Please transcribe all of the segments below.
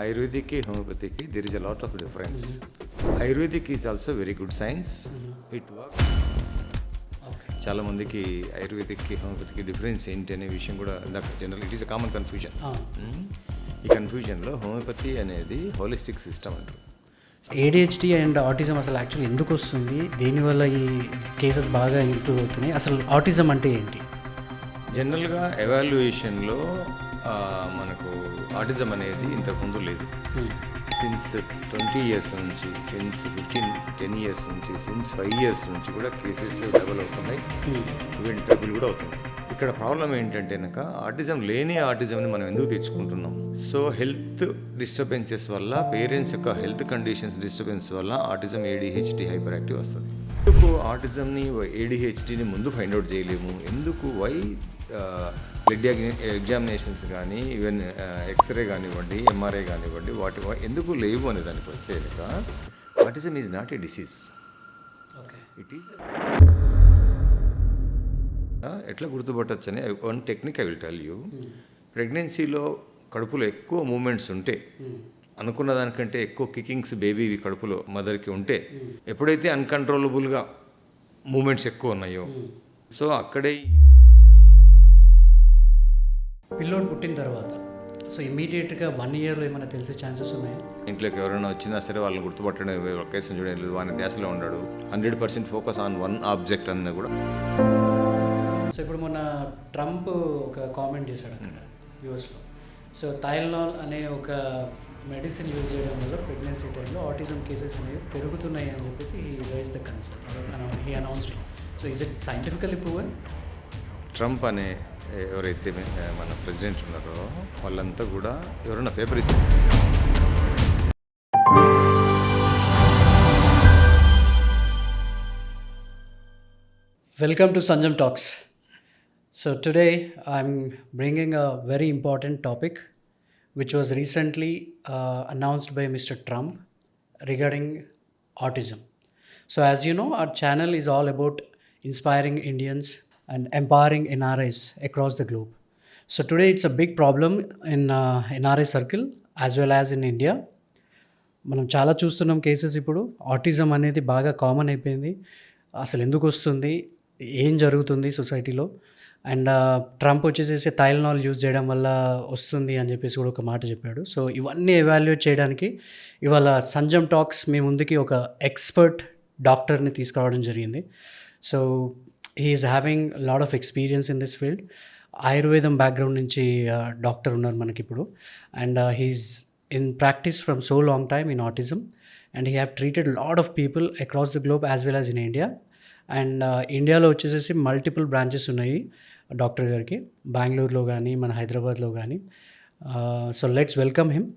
Ayurvedic ki homeopathic ki there is a lot of difference. Ayurvedic is also very good science. It works. చాలా మందికి ఆయుర్వేదిక్కి హోమియోపతికి difference ఏంటి అనే విషయం కూడా నాకు general it is a common confusion. ఈ కన్ఫ్యూజన్లో హోమియోపతి అనేది హోలిస్టిక్ సిస్టమ్ అంటారు. ADHD అండ్ ఆటిజం అసలు యాక్చువల్లీ ఎందుకు వస్తుంది, దేనివల్ల ఈ కేసెస్ బాగా ఇంప్రూవ్ అవుతున్నాయి, అసలు ఆటిజం అంటే ఏంటి? జనరల్గా ఎవాల్యుయేషన్లో మనకు ఆటిజం అనేది ఇంతకుముందు లేదు. సిన్స్ 20 years నుంచి, సిన్స్ 10 years నుంచి, సిన్స్ 5 years నుంచి కూడా కేసెస్ డబల్ అవుతున్నాయి, ఈవెన్ ట్రిపుల్ కూడా అవుతున్నాయి. ఇక్కడ ప్రాబ్లం ఏంటంటే కనుక ఆటిజం లేని ఆటిజంని మనం ఎందుకు తెచ్చుకుంటున్నాం? సో హెల్త్ డిస్టర్బెన్సెస్ వల్ల, పేరెంట్స్ యొక్క హెల్త్ కండిషన్స్ డిస్టర్బెన్స్ వల్ల ఆటిజం ADHD హైపర్ యాక్టివ్ వస్తుంది. ఎందుకు ఆటిజంని ADHDని ముందు ఫైండ్ అవుట్ చేయలేము? ఎందుకు వై బ్లడ్ ఎగ్జామినేషన్స్ కానీ, ఈవెన్ ఎక్స్రే కానివ్వండి, MRI కానివ్వండి, వాటి ఎందుకు లేవు అనే దానికి వస్తే కనుక autism is not a disease, it is. ఎట్లా గుర్తుపట్టచ్చు అని one technique I will tell you. ప్రెగ్నెన్సీలో కడుపులో ఎక్కువ మూమెంట్స్ ఉంటే, అనుకున్న దానికంటే ఎక్కువ కికింగ్స్ బేబీ కడుపులో మదర్కి ఉంటే, ఎప్పుడైతే అన్కంట్రోలబుల్గా మూమెంట్స్ ఎక్కువ ఉన్నాయో, సో అక్కడే పిల్లోడు పుట్టిన తర్వాత సో ఇమీడియట్గా 1 yearలో ఏమైనా తెలిసే ఛాన్సెస్ ఉన్నాయి? ఇంట్లోకి ఎవరైనా వచ్చినా సరే వాళ్ళని గుర్తుపట్టడం ఒకేసారి చూడలేదు, వాని ధ్యాసలో ఉన్నాడు, 100% ఫోకస్ ఆన్ వన్ ఆబ్జెక్ట్ అన్న కూడా. సో ఇప్పుడు మొన్న ట్రంప్ ఒక కామెంట్ చేశాడు అక్కడ యూఎస్లో. సో థైలనాల్ అనే ఒక మెడిసిన్ యూజ్ చేయడం వల్ల ప్రెగ్నెన్సీ టైంలో ఆటిజం కేసెస్ అనేవి పెరుగుతున్నాయి అని చెప్పేసి he raise the concern, he announced it. So is it scientifically proven? Trump అనే ఎవరైతే మన ప్రెసిడెంట్ ఉన్నారో వాళ్ళంతా కూడా ఎవరైనా పేపర్ ఇచ్చి Welcome to Sanjam Talks. So today I'm bringing a very important topic which was recently announced by Mr. Trump regarding autism. So as you know, our channel is all about inspiring Indians and empowering NRIs across the globe. So today it's a big problem in NRI circle as well as in India. మనం చాలా చూస్తున్నాం cases. ఇప్పుడు autism అనేది బాగా common అయిపోయింది. అసలు ఎందుకు వస్తుంది, ఏం జరుగుతుంది సొసైటీలో, అండ్ ట్రంప్ వచ్చేసేసి థైలనాల్ యూజ్ చేయడం వల్ల వస్తుంది అని చెప్పేసి కూడా ఒక మాట చెప్పాడు. సో ఇవన్నీ ఎవాల్యుయేట్ చేయడానికి ఇవాళ సంజమ్ టాక్స్ మీ ముందుకి ఒక ఎక్స్పర్ట్ డాక్టర్ని తీసుకురావడం జరిగింది. So he is having lot of experience in this field. ఆయుర్వేదం బ్యాక్గ్రౌండ్ నుంచి డాక్టర్ ఉన్నారు మనకి ఇప్పుడు, and he's in practice from so long time in autism, and he have treated lot of people across the globe as well as in India. And ఇండియాలో వచ్చేసేసి multiple branches ఉన్నాయి doctor గారికి, బెంగళూరులో కానీ మన హైదరాబాద్లో కానీ. So let's welcome him.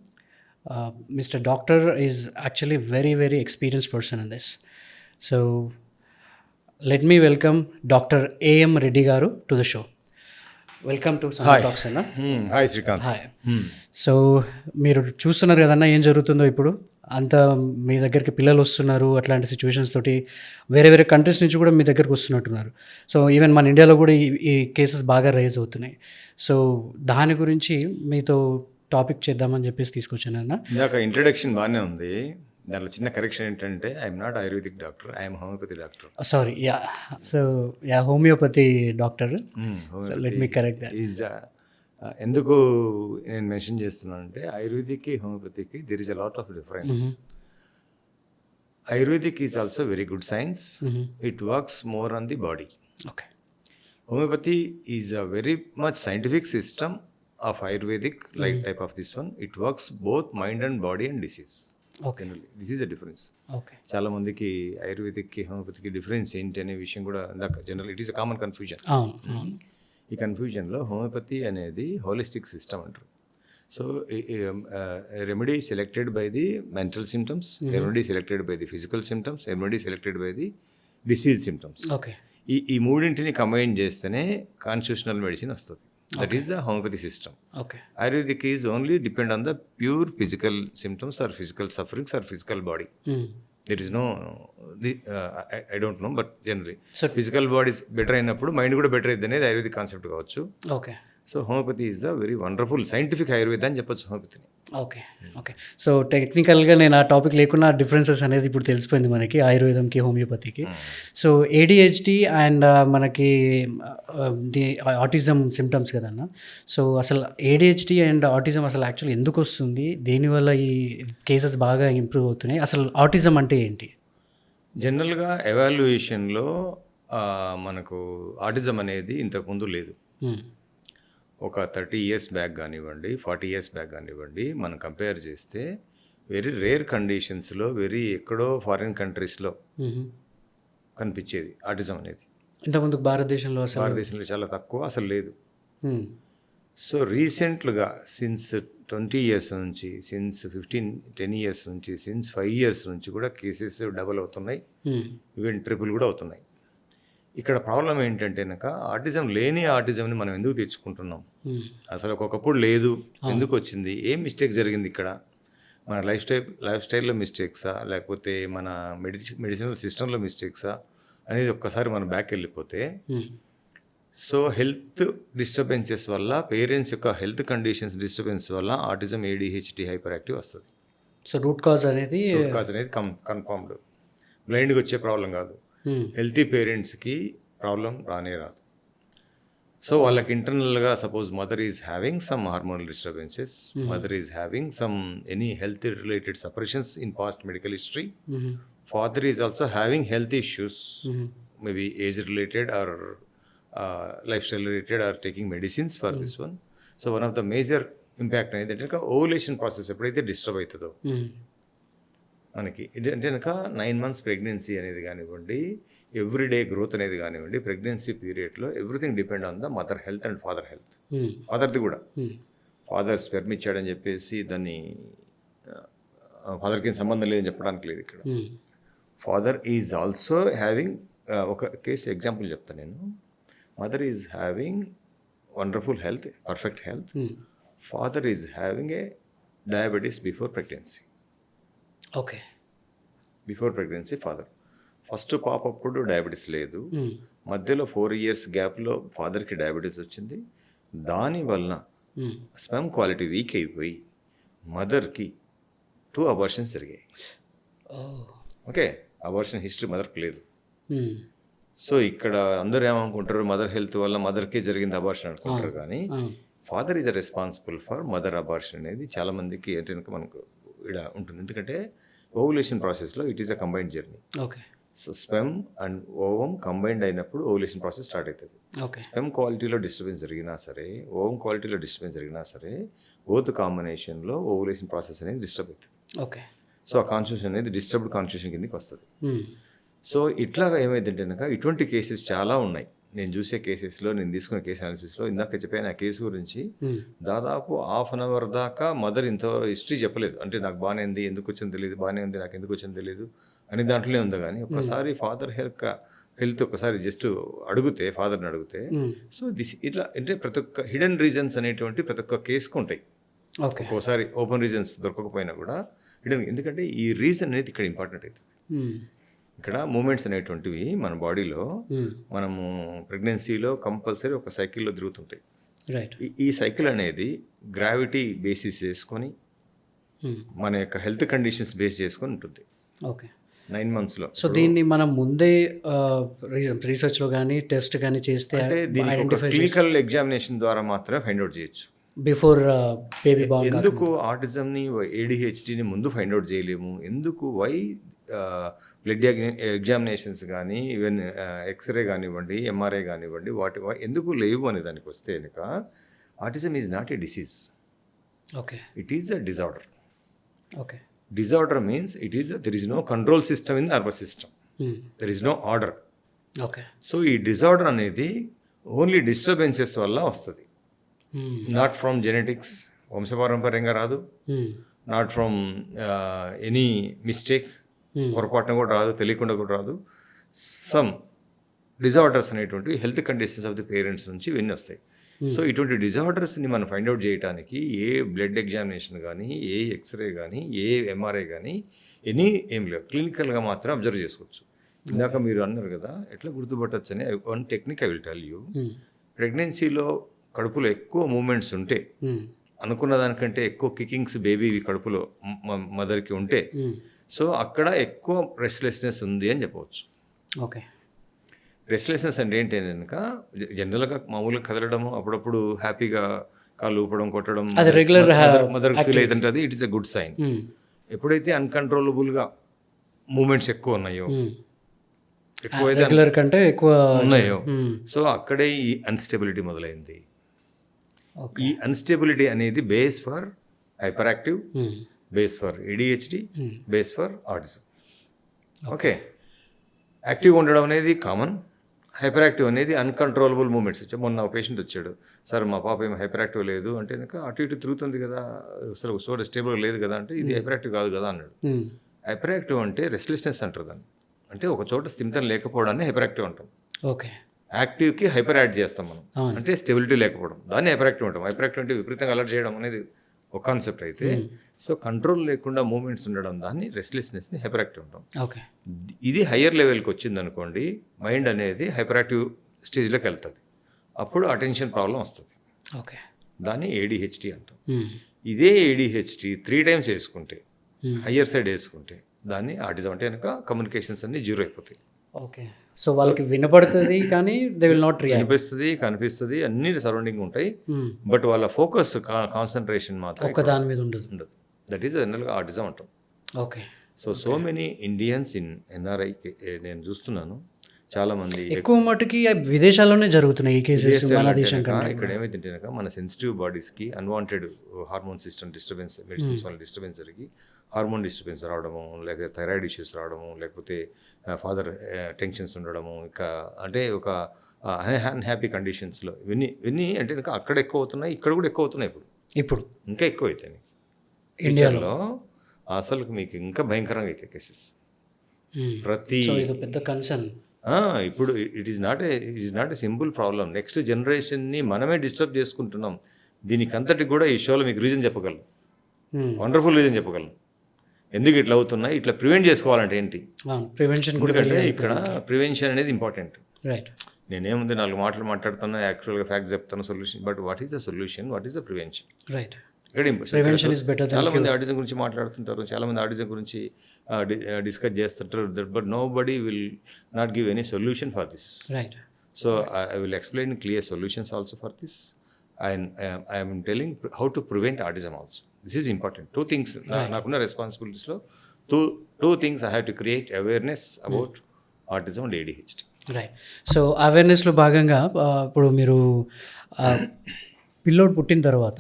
Mister doctor is actually very very experienced person in this. So let me welcome Dr. A.M. Reddy garu to the show. Welcome to Sanjam Talks అన్న. Hi Srikanth. Hi. So మీరు చూస్తున్నారు కదన్నా ఏం జరుగుతుందో ఇప్పుడు. అంతా మీ దగ్గరికి పిల్లలు వస్తున్నారు, అట్లాంటి సిచ్యువేషన్స్ తోటి వేరే వేరే కంట్రీస్ నుంచి కూడా మీ దగ్గరికి వస్తున్నట్టున్నారు. సో ఈవెన్ మన ఇండియాలో కూడా ఈ కేసెస్ బాగా రైజ్ అవుతున్నాయి. సో దాని గురించి మీతో టాపిక్ చేద్దామని చెప్పేసి తీసుకొచ్చాను అన్న. ఇందాక ఇంట్రడక్షన్ బాగానే ఉంది, దాంట్లో చిన్న కరెక్షన్ ఏంటంటే I'm not ayurvedic doctor, I'm homeopathy doctor. Sorry, yeah. So yeah, homeopathy doctor. Let me correct that. Is ఎందుకు నేను మెన్షన్ చేస్తున్నానంటే ఆయుర్వేదిక్కి హోమియోపతికి there is a lot of difference. Ayurvedic is also very good science, it works more on the body. Okay. Homeopathy is a very much scientific system of ayurvedic like type of this one. It works both mind and body and disease. Okay, this is a difference. Okay. చాలా మందికి ఆయుర్వేదిక్కి హోమియోపతికి difference ఏంటి అనే విషయం కూడా నాకు general it is a common confusion. ఈ కన్ఫ్యూజన్లో homeopathy అనేది హోలిస్టిక్ సిస్టమ్ అంటారు. So remedy selected by the mental symptoms, remedy selected by the physical symptoms, remedy selected by the disease symptoms. Okay. ఈ మూడింటిని కంబైన్ చేస్తేనే కాన్స్టిట్యూషనల్ మెడిసిన్ వస్తుంది. That is the homeopathy system. Okay. Ayurvedic is only depend on the pure physical symptoms or physical sufferings or physical body. There is no, I don't know, but generally. So physical body is better అయినప్పుడు mind కూడా better అయితే అనేది ayurvedic concept కావచ్చు. Okay. So homeopathy is the very wonderful scientific Ayurveda అని చెప్పొచ్చు హోమియోపతిని. Okay. Okay. So, టెక్నికల్‌గా నేను ఆ టాపిక్ లేకున్నా డిఫరెన్సెస్ అనేది ఇప్పుడు తెలిసిపోయింది మనకి ఆయుర్వేదంకి, హోమియోపతికి. సో, ఏడీహెచ్‌డీ అండ్ మనకి ది ఆటిజం సింప్టమ్స్ కదన్నా. సో, అసలు ఏడీహెచ్‌డీ అండ్ ఆటిజం అసలు యాక్చువల్లీ ఎందుకొస్తుంది? దేనివల్ల ఈ కేసెస్ బాగా ఇంప్రూవ్ అవుతున్నాయి? అసలు ఆటిజం అంటే ఏంటి? జనరల్గా ఎవాల్యుయేషన్లో మనకు ఆటిజం అనేది ఇంతకుముందు లేదు. హ్మ్. ఒక 30 ఇయర్స్ బ్యాక్ కానివ్వండి, 40 ఇయర్స్ బ్యాక్ కానివ్వండి, మనం కంపేర్ చేస్తే వెరీ రేర్ కండిషన్స్లో ఎక్కడో ఫారిన్ కంట్రీస్లో హుహు. కనిపించేది ఆటిజం అనేది. ఇంతకుముందు భారతదేశంలో అసలు భారతదేశంలో చాలా తక్కువ, అసలు లేదు. హ్మ్. సో రీసెంట్గా సిన్స్ 20 ఇయర్స్ నుంచి, సిన్స్ 10 ఇయర్స్ నుంచి, సిన్స్ 5 ఇయర్స్ నుంచి కూడా కేసెస్ డబల్ అవుతున్నాయి, హ్మ్. ఈవెన్ ట్రిపుల్ కూడా అవుతున్నాయి. ఇక్కడ ప్రాబ్లం ఏంటంటే కనుక ఆటిజం లేని ఆటిజంని మనం ఎందుకు తెచ్చుకుంటున్నాం? హ్మ్. అసలు ఒకప్పుడు లేదు, ఎందుకు వచ్చింది? ఏం మిస్టేక్ జరిగింది ఇక్కడ? మన లైఫ్ స్టైల్లో మిస్టేక్సా, లేకపోతే మన మెడిసినల్ సిస్టంలో మిస్టేక్సా అనేది ఒక్కసారి మనం బ్యాక్ వెళ్ళిపోతే, హ్మ్. సో హెల్త్ డిస్టర్బెన్సెస్ వల్ల, పేరెంట్స్ యొక్క హెల్త్ కండిషన్స్ డిస్టర్బెన్స్ వల్ల ఆటిజం, ఏడిహెచ్డి, హైపర్ యాక్టివ్ వస్తుంది. సో, రూట్ కాజ్ అనేది రూట్ కాజ్ అనేది కన్ఫర్మ్డ్. బ్లైండ్గా వచ్చే ప్రాబ్లం కాదు. హ్మ్. హెల్తీ పేరెంట్స్కి ప్రాబ్లం రానే రాదు. సో వాళ్ళకి ఇంటర్నల్గా suppose mother is having some hormonal disturbances, mother is having some any health related separations in past medical history, హుహు. father is also having health issues, హుహు. maybe age related or lifestyle related, or taking medicines for this one. So one of the major impact అనేది అంటే ovulation process ఎప్పుడైతే disturb అవుతుందో హ్మ్. మనకి అంటే కనుక 9 months ప్రెగ్నెన్సీ అనేది కానివ్వండి, ఎవ్రీడే గ్రోత్ అనేది కానివ్వండి, ప్రెగ్నెన్సీ పీరియడ్లో everything depend on the mother health and father health. హ్మ్. ఫాదర్ది కూడా, హ్మ్. ఫాదర్ స్పెర్మ్ ఇచ్చాడని చెప్పేసి దాన్ని ఫాదర్కి సంబంధం లేదని చెప్పడానికి లేదు ఇక్కడ. Hmm. Father is also having, ఒక కేసు ఎగ్జాంపుల్ చెప్తాను నేను. Mother is having wonderful health, perfect health. Hmm. Father is having a diabetes before pregnancy. Okay. Before pregnancy father, first పాప అప్పుడు డయాబెటీస్ లేదు, హ్మ్. మధ్యలో 4 years గ్యాప్లో ఫాదర్కి డయాబెటీస్ వచ్చింది. దానివలన హ్మ్. స్పెర్మ్ క్వాలిటీ వీక్ అయిపోయి మదర్కి 2 అబార్షన్స్ జరిగాయి. ఓహ్! ఓకే, అబార్షన్ హిస్టరీ మదర్కి లేదు. హ్మ్. సో ఇక్కడ అందరూ ఏమనుకుంటారు, మదర్ హెల్త్ వల్ల మదర్కే జరిగింది అబార్షన్ అనుకుంటారు. కానీ ఆ! Father is responsible for mother abortion అనేది చాలామందికి అంటే కనుక మనకు ఇక్కడ ఉంటుంది. ఎందుకంటే ఓవులేషన్ ప్రాసెస్లో it is a combined journey. Okay. So sperm and ovum combined అయినప్పుడు ఓవులేషన్ ప్రాసెస్ స్టార్ట్ అవుతుంది. ఓకే. స్పెమ్ క్వాలిటీలో డిస్టర్బెన్స్ జరిగినా సరే, ఓవం క్వాలిటీలో డిస్టర్బెన్స్ జరిగినా సరే, బోత్ కాంబినేషన్లో ఓవులేషన్ ప్రాసెస్ అనేది డిస్టర్బ్ అవుతుంది. ఓకే. సో ఆ కాన్స్టిట్యూషన్ అనేది డిస్టర్బ్డ్ కాన్స్టిట్యూషన్ కిందకి వస్తుంది. హ్మ్. సో ఇట్లాగా ఏమైందంటే కనుక ఇటువంటి కేసెస్ చాలా ఉన్నాయి. నేను చూసే కేసెస్లో, నేను తీసుకునే కేసు అనాలిసిస్లో, ఇందాక చెప్పిన ఆ కేసు గురించి హ్మ్. దాదాపు 1/2 hour దాకా మదర్ ఇంత హిస్టరీ చెప్పలేదు. అంటే నాకు బాగానే ఉంది, ఎందుకు వచ్చిందో తెలియదు, బాగానే ఉంది, నాకు ఎందుకు వచ్చిందో తెలియదు అని దాంట్లోనే ఉంది. కానీ ఒక్కసారి ఫాదర్ హెల్త్ ఒకసారి జస్ట్ అడిగితే, ఫాదర్ని అడిగితే, హ్మ్. సో ఇట్లా అంటే ప్రతి ఒక్క హిడెన్ రీజన్స్ అనేటువంటి ప్రతి ఒక్క కేసుకు ఉంటాయి. ఓకే. ఒక్కోసారి ఓపెన్ రీజన్స్ దొరకకపోయినా కూడా హిడెన్, ఎందుకంటే ఈ రీజన్ అనేది ఇక్కడ ఇంపార్టెంట్ అవుతుంది. హ్మ్. ఇక్కడ మూమెంట్స్ అనేటువంటివి మన బాడీలో, హ్మ్. మనము ప్రెగ్నెన్సీలో కంపల్సరీ ఒక సైకిల్లో తిరుగుతుంటాయి. రైట్. ఈ సైకిల్ అనేది గ్రావిటీ బేసిస్ చేసుకొని, హ్మ్. మన యొక్క హెల్త్ కండిషన్స్ బేస్ చేసుకొని ఉంటుంది ఓకే. 9 monthsలో. సో, దీన్ని మనం ముందే రీసెర్చ్‌లో గానీ, టెస్ట్ గానీ చేస్తే అంటే దీనికి ఒక ఐడెంటిఫై క్లినికల్ ఎగ్జామినేషన్ ద్వారా మాత్రమే ఫైండ్ అవుట్ చేయొచ్చు. బిఫోర్ బేబీ బార్న్ ఎందుకు ఆటిజంని, ఏడిహెచ్డిని ముందు ఫైండ్ అవుట్ చేయలేము? ఎందుకు వై బ్లడ్ ఎగ్జామినేషన్స్ కానీ, ఈవెన్ ఎక్స్రే కానివ్వండి, ఎంఆర్ఐ కానివ్వండి, ఎందుకు లేవు అనే దానికి వస్తే కనుక, autism is not a disease, okay. It is a disorder. Okay. Disorder means there is no control system in nervous system, hmm. There is no order. Okay. So ఈ disorder అనేది ఓన్లీ డిస్టర్బెన్సెస్ వల్ల వస్తుంది, hmm. Not from genetics, వంశపారంపర్యంగా రాదు, హ్మ్. Not from any mistake, Hmm. పొరపాటున కూడా రాదు, తెలియకుండా కూడా రాదు. సమ్ డిజార్డర్స్ అనేటువంటి health conditions of the parents నుంచి ఇవన్నీ వస్తాయి. సో ఇటువంటి డిజార్డర్స్ని మనం ఫైండ్ అవుట్ చేయడానికి ఏ బ్లడ్ ఎగ్జామినేషన్ కానీ, ఏ ఎక్స్రే కానీ, ఏ ఎంఆర్ఐ కానీ ఏం లేవు, క్లినికల్గా మాత్రం అబ్జర్వ్ చేసుకోవచ్చు. ఇందాక మీరు అన్నారు కదా ఎట్లా గుర్తుపట్టచ్చు అని, one technique I will tell you. Hmm. ప్రెగ్నెన్సీలో కడుపులో ఎక్కువ మూమెంట్స్ ఉంటే, Hmm. అనుకున్న దానికంటే ఎక్కువ కికింగ్స్ బేబీ కడుపులో మదర్కి ఉంటే సో అక్కడ ఎక్కువ రెస్ట్లెస్నెస్ ఉంది అని చెప్పవచ్చు. ఓకే. రెస్ట్లెస్నెస్ అంటే ఏంటి కనుక జనరల్గా మామూలుగా కదలడము అప్పుడప్పుడు హ్యాపీగా కాళ్ళు ఊపడం కొట్టడం అది రెగ్యులర్ మదర్కి ఫీల్ అవుతుంటుంది. It is a good sign. ఎప్పుడైతే అన్కంట్రోలబుల్గా మూమెంట్స్ ఎక్కువ ఉన్నాయో ఎక్కువైతే రెగ్యులర్ కంటే ఎక్కువ ఉన్నాయో సో అక్కడే ఈ అన్స్టెబిలిటీ మొదలైంది. ఈ అన్స్టెబిలిటీ అనేది base for hyper active, base for ADHD, base for autism. Okay, active ఉండడం అనేది కామన్, హైపర్ యాక్టివ్ అనేది అన్కంట్రోలబుల్ మూమెంట్స్. మొన్న ఒక పేషెంట్ వచ్చాడు, సార్ మా పాప ఏమో హైపర్ యాక్టివ్ లేదు అంటే కనుక అటు ఇటు తిరుగుతుంది కదా, అసలు చోట స్టేబుల్గా లేదు కదా అంటే ఇది హైపర్ యాక్టివ్ కాదు కదా అన్నాడు. హైపర్ యాక్టివ్ అంటే రెస్ట్లెస్నెస్ అంటారు దాన్ని, అంటే ఒక చోట స్థిమితం లేకపోవడాన్ని హైపర్ యాక్టివ్ అంటాం. ఓకే. యాక్టివ్కి హైపర్ యాడ్ చేస్తాం మనం, అంటే స్టెబిలిటీ లేకపోవడం, దాన్ని హైపర్ యాక్టివ్ అంటాం. హైపర్ యాక్టివ్ అంటే విపరీతంగా అలర్ట్ చేయడం అనేది ఒక కాన్సెప్ట్ అయితే, సో కంట్రోల్ లేకుండా మూమెంట్స్ ఉండడం దాన్ని రెస్ట్లెస్నెస్ని హైపర్ యాక్టివ్ అంటాం. ఓకే. ఇది హయ్యర్ లెవెల్కి వచ్చింది అనుకోండి, మైండ్ అనేది హైపర్ యాక్టివ్ స్టేజ్లోకి వెళ్తుంది, అప్పుడు అటెన్షన్ ప్రాబ్లం వస్తుంది. ఓకే. దాన్ని ADHD అంటాం. ఇదే ADHD 3 times వేసుకుంటే, హయ్యర్ సైడ్ వేసుకుంటే దాన్ని ఆటిజం అంటే కనుక కమ్యూనికేషన్స్ అన్ని జీరో అయిపోతాయి. ఓకే. సో వాళ్ళకి వినపడుతుంది కానీ దే విల్ నాట్ రియాక్ట్. వినిపిస్తుంది, కనిపిస్తుంది, అన్ని సరౌండింగ్ ఉంటాయి, బట్ వాళ్ళ ఫోకస్ కాన్సన్ట్రేషన్ మాత్రం ఒక దాని మీద ఉండదు. దట్ ఈస్ జనరల్గా ఆటిజం అంటాం. Okay. So many Indians in NRI నేను చూస్తున్నాను చాలామంది. ఎక్కువ మటుకి విదేశాల్లోనే జరుగుతున్నాయి ఈ కేసెస్, మన దేశం కన్నా. ఇక్కడ ఏమైతుంటే మన సెన్సిటివ్ బాడీస్కి unwanted hormone system disturbance, medicines వల్ల డిస్టర్బెన్స్ జరిగి హార్మోన్ డిస్టర్బెన్స్ రావడము, లేకపోతే థైరాయిడ్ ఇష్యూస్ రావడము, లేకపోతే ఫాదర్ టెన్షన్స్ ఉండడము, ఇంకా అంటే ఒక అన్హ్యాపీ కండిషన్స్లో ఇవన్నీ అంటే ఇంకా అక్కడ ఎక్కువ అవుతున్నాయి, ఇక్కడ కూడా ఎక్కువ అవుతున్నాయి. ఇప్పుడు ఇంకా ఎక్కువ అవుతాయి ఇండియాలో. అసలు మీకు ఇంకా భయంకరంగా అవుతాయి కేసెస్ ప్రతి పెద్ద కన్సర్న్. ఇప్పుడు it is not a simple problem. Next జనరేషన్ని మనమే డిస్టర్బ్ చేసుకుంటున్నాం. దీనికి అంతటికి కూడా ఈ షోలో మీకు రీజన్ చెప్పగలను, వండర్ఫుల్ రీజన్ చెప్పగలను ఎందుకు ఇట్లా అవుతున్నాయి. ఇట్లా ప్రివెంట్ చేసుకోవాలంటే ఏంటి ప్రివెన్షన్, ఎందుకంటే ఇక్కడ ప్రివెన్షన్ అనేది ఇంపార్టెంట్. రైట్. నేనేముంది 4 మాటలు మాట్లాడుతున్నా, యాక్చువల్గా ఫ్యాక్ట్ చెప్తాను solution, but what is the solution, what is the prevention. Right. Prevention is better. చాలా మంది ఆటిజం గురించి మాట్లాడుతుంటారు, చాలా మంది ఆటిజం గురించి డిస్కస్ చేస్తుంటారు, but nobody will not give any solution for this. Right. So I will explain clear solutions also for this. I am telling how to prevent autism also. This is important. 2 things. నాకున్న రెస్పాన్సిబిలిటీస్లో two things I have to create awareness about autism and ADHD. Right. So అవేర్నెస్లో భాగంగా ఇప్పుడు మీరు పిల్లోడు పుట్టిన తర్వాత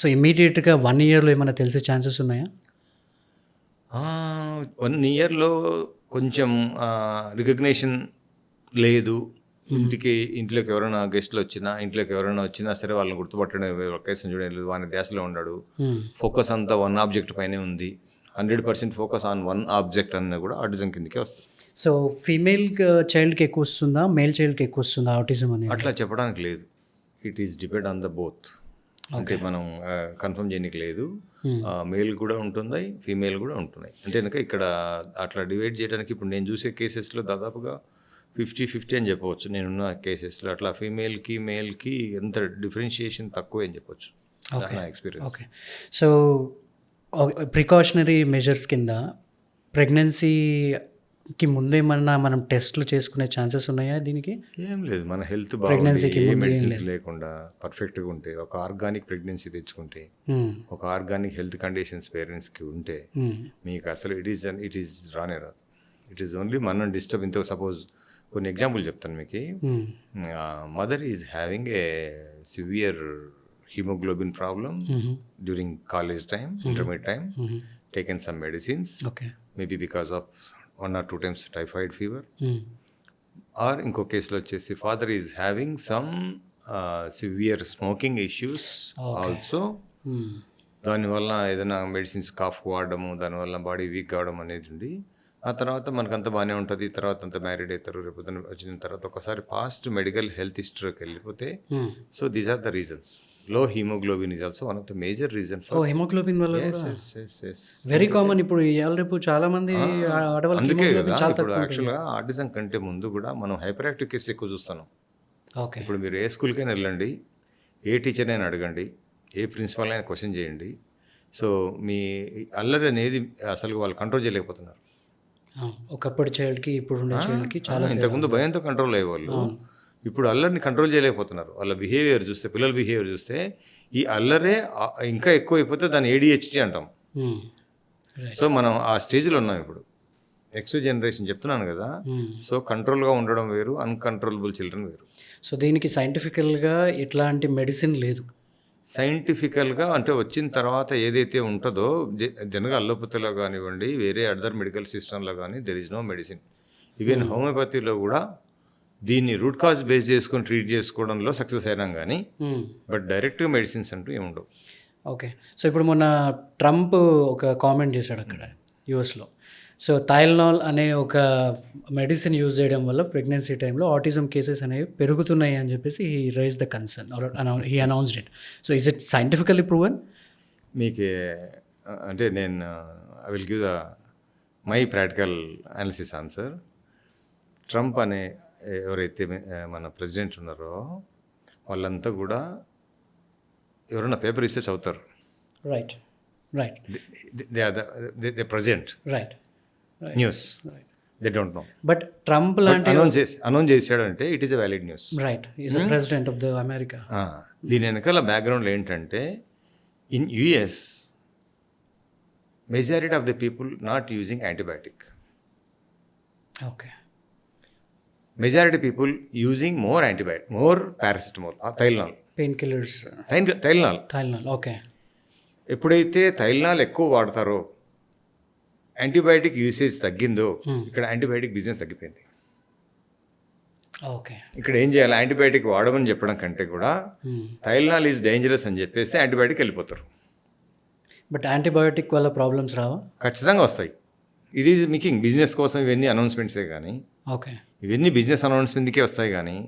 so ఇమ్మీడియట్గా 1 yearలో ఏమైనా తెలిసే ఛాన్సెస్ ఉన్నాయా? 1 yearలో కొంచెం రికగ్నేషన్ లేదు. ఇంట్లోకి ఎవరైనా గెస్ట్లు వచ్చినా, ఇంట్లోకి ఎవరైనా వచ్చినా సరే వాళ్ళని గుర్తుపట్టడం కేసుని చూడలేదు, వాని ధ్యాసలో ఉన్నాడు, ఫోకస్ అంతా 1 ఆబ్జెక్ట్ పైనే ఉంది, 100% ఫోకస్ ఆన్ 1 ఆబ్జెక్ట్ అన్న కూడా ఆటిజం కిందకే వస్తుంది. సో ఫీమేల్ చైల్డ్కి ఎక్కువ వస్తుందా, మేల్ చైల్డ్కి ఎక్కువ వస్తుందా ఆటిజం అనేది? అట్లా చెప్పడానికి లేదు. It is depend on the both. అంటే మనం కన్ఫర్మ్ చేయడానికి లేదు. మేల్ కూడా ఉంటుంది, ఫీమేల్ కూడా ఉంటున్నాయి. అంటే కనుక ఇక్కడ అట్లా డివైడ్ చేయడానికి ఇప్పుడు నేను చూసే కేసెస్లో దాదాపుగా 50-50 అని చెప్పవచ్చు. నేనున్న కేసెస్లో అట్లా ఫీమేల్కి మేల్కి ఎంత డిఫరెన్షియేషన్ తక్కువ అని చెప్పొచ్చు నా experience. Okay. So precautionary measures కింద ప్రెగ్నెన్సీకి ముందేమన్నా మనం టెస్ట్లు చేసుకునే ఛాన్సెస్ ఉన్నాయా దీనికి? ఏం లేదు, మన హెల్త్ బాగుంది, ఏ మెడిసిన్స్ లేకుండా పర్ఫెక్ట్గా ఉంటే, ఒక ఆర్గానిక్ ప్రెగ్నెన్సీ తెచ్చుకుంటే, ఒక ఆర్గానిక్ హెల్త్ కండిషన్స్ పేరెంట్స్కి ఉంటే మీకు అసలు ఇట్ ఈస్ రానే రాదు. ఇట్ ఈస్ ఓన్లీ మనం డిస్టర్బ్. ఇంత సపోజ్ కొన్ని ఎగ్జాంపుల్ చెప్తాను మీకు. Mother is having A severe hemoglobin problem during college time, intermediate time, taken some medicines, maybe because of 1 or 2 times typhoid fever, or inko case lo vachesi father is having some severe smoking issues also. దాని వల్ల ఏదైనా medicines cough వాడడము, దానివల్ల body weak కావడం అనేది ఉంది. ఆ తర్వాత మనకంతా బాగానే ఉంటుంది, తర్వాత అంతా మ్యారీడ్ అవుతారు, రేపు వచ్చిన తర్వాత ఒకసారి పాస్ట్ మెడికల్ హెల్త్ హిస్టరీకి వెళ్ళిపోతే, so these are the reasons. Low haemoglobin is also one of the major reason. Haemoglobin వల్ల వెరీ కామన్. ఇప్పుడు రేపు చాలా మంది అందుకే కదా ఇప్పుడు యాక్చువల్గా ఆటిజం కంటే ముందు కూడా మనం హైపర్ యాక్టివ్ కేసు ఎక్కువ చూస్తున్నాం. ఇప్పుడు మీరు ఏ స్కూల్కైనా వెళ్ళండి, ఏ టీచర్నైనా అడగండి, ఏ ప్రిన్సిపాల్ అయినా క్వశ్చన్ చేయండి. సో మీ అల్లరి అనేది అసలు వాళ్ళు కంట్రోల్ చేయలేకపోతున్నారు. ఒకప్పుడు చైల్డ్కి ఇప్పుడు ఉండే చైల్డ్కి చాలా ఇంతకుముందు భయంతో కంట్రోల్ అయ్యేవాళ్ళు, ఇప్పుడు అల్లరిని కంట్రోల్ చేయలేకపోతున్నారు. వాళ్ళ బిహేవియర్ చూస్తే, పిల్లల బిహేవియర్ చూస్తే ఈ అల్లరే ఇంకా ఎక్కువ అయిపోతే దాన్ని ADHD అంటాం. సో మనం ఆ స్టేజ్లో ఉన్నాం ఇప్పుడు. నెక్స్ట్ జనరేషన్ చెప్తున్నాను కదా. సో కంట్రోల్గా ఉండడం వేరు, అన్కంట్రోలబుల్ చిల్డ్రన్ వేరు. సో దీనికి సైంటిఫికల్గా ఎట్లాంటి మెడిసిన్ లేదు. సైంటిఫికల్గా అంటే వచ్చిన తర్వాత ఏదైతే ఉంటుందో జనరల్గా అల్లోపతిలో కానివ్వండి, వేరే అదర్ మెడికల్ సిస్టంలో కానీ there is no medicine. Even హోమియోపతిలో కూడా దీన్ని రూట్ కాజ్ బేస్ చేసుకొని ట్రీట్ చేసుకోవడంలో సక్సెస్ అయినాం కానీ బట్ డైరెక్ట్గా మెడిసిన్స్ అంటూ ఏముండవు. ఓకే. సో ఇప్పుడు మొన్న ట్రంప్ ఒక కామెంట్ చేశాడు అక్కడ యూఎస్లో. సో థైలనాల్ అనే ఒక మెడిసిన్ యూజ్ చేయడం వల్ల ప్రెగ్నెన్సీ టైంలో ఆటిజం కేసెస్ అనేవి పెరుగుతున్నాయి అని చెప్పేసి he raise the concern or he announced it. So is it scientifically proven? మీకు అంటే నేను I will give the my practical analysis answer. Trump అనే ఎవరైతే మన ప్రెసిడెంట్ ఉన్నారో వాళ్ళంతా కూడా ఎవరైనా పేపర్ ఇస్తే చదువుతారు. Right right. They present right news, they don't know. But Trump లాంటి అనౌన్స్ చేశాడంటే it is a valid news. Right, is the president of the America. దీని వెనకాల బ్యాక్గ్రౌండ్లో ఏంటంటే in US majority of the people not using antibiotic. Okay. Majority people using more antibiotic, more paracetamol, Tylenol, painkillers. Tylenol. Okay. ఎప్పుడైతే Tylenol ఎక్కువ వాడతారో antibiotic usage తగ్గిందో ఇక్కడ antibiotic business తగ్గిపోయింది. Okay. ఇక్కడ ఏం చేయాలి, యాంటీబయాటిక్ వాడమని చెప్పడం కంటే కూడా థైలనాల్ ఈజ్ డేంజరస్ అని చెప్పేస్తే యాంటీబయాటిక్ వెళ్ళిపోతారు. బట్ యాంటీబయాటిక్ వల్ల ప్రాబ్లమ్స్ రావా? ఖచ్చితంగా వస్తాయి. ఇది మేకింగ్ బిజినెస్ కోసం ఇవన్నీ అనౌన్స్మెంట్సే కానీ, ఓకే, ఇవన్నీ బిజినెస్ అనౌన్స్మెంట్కే వస్తాయి కానీ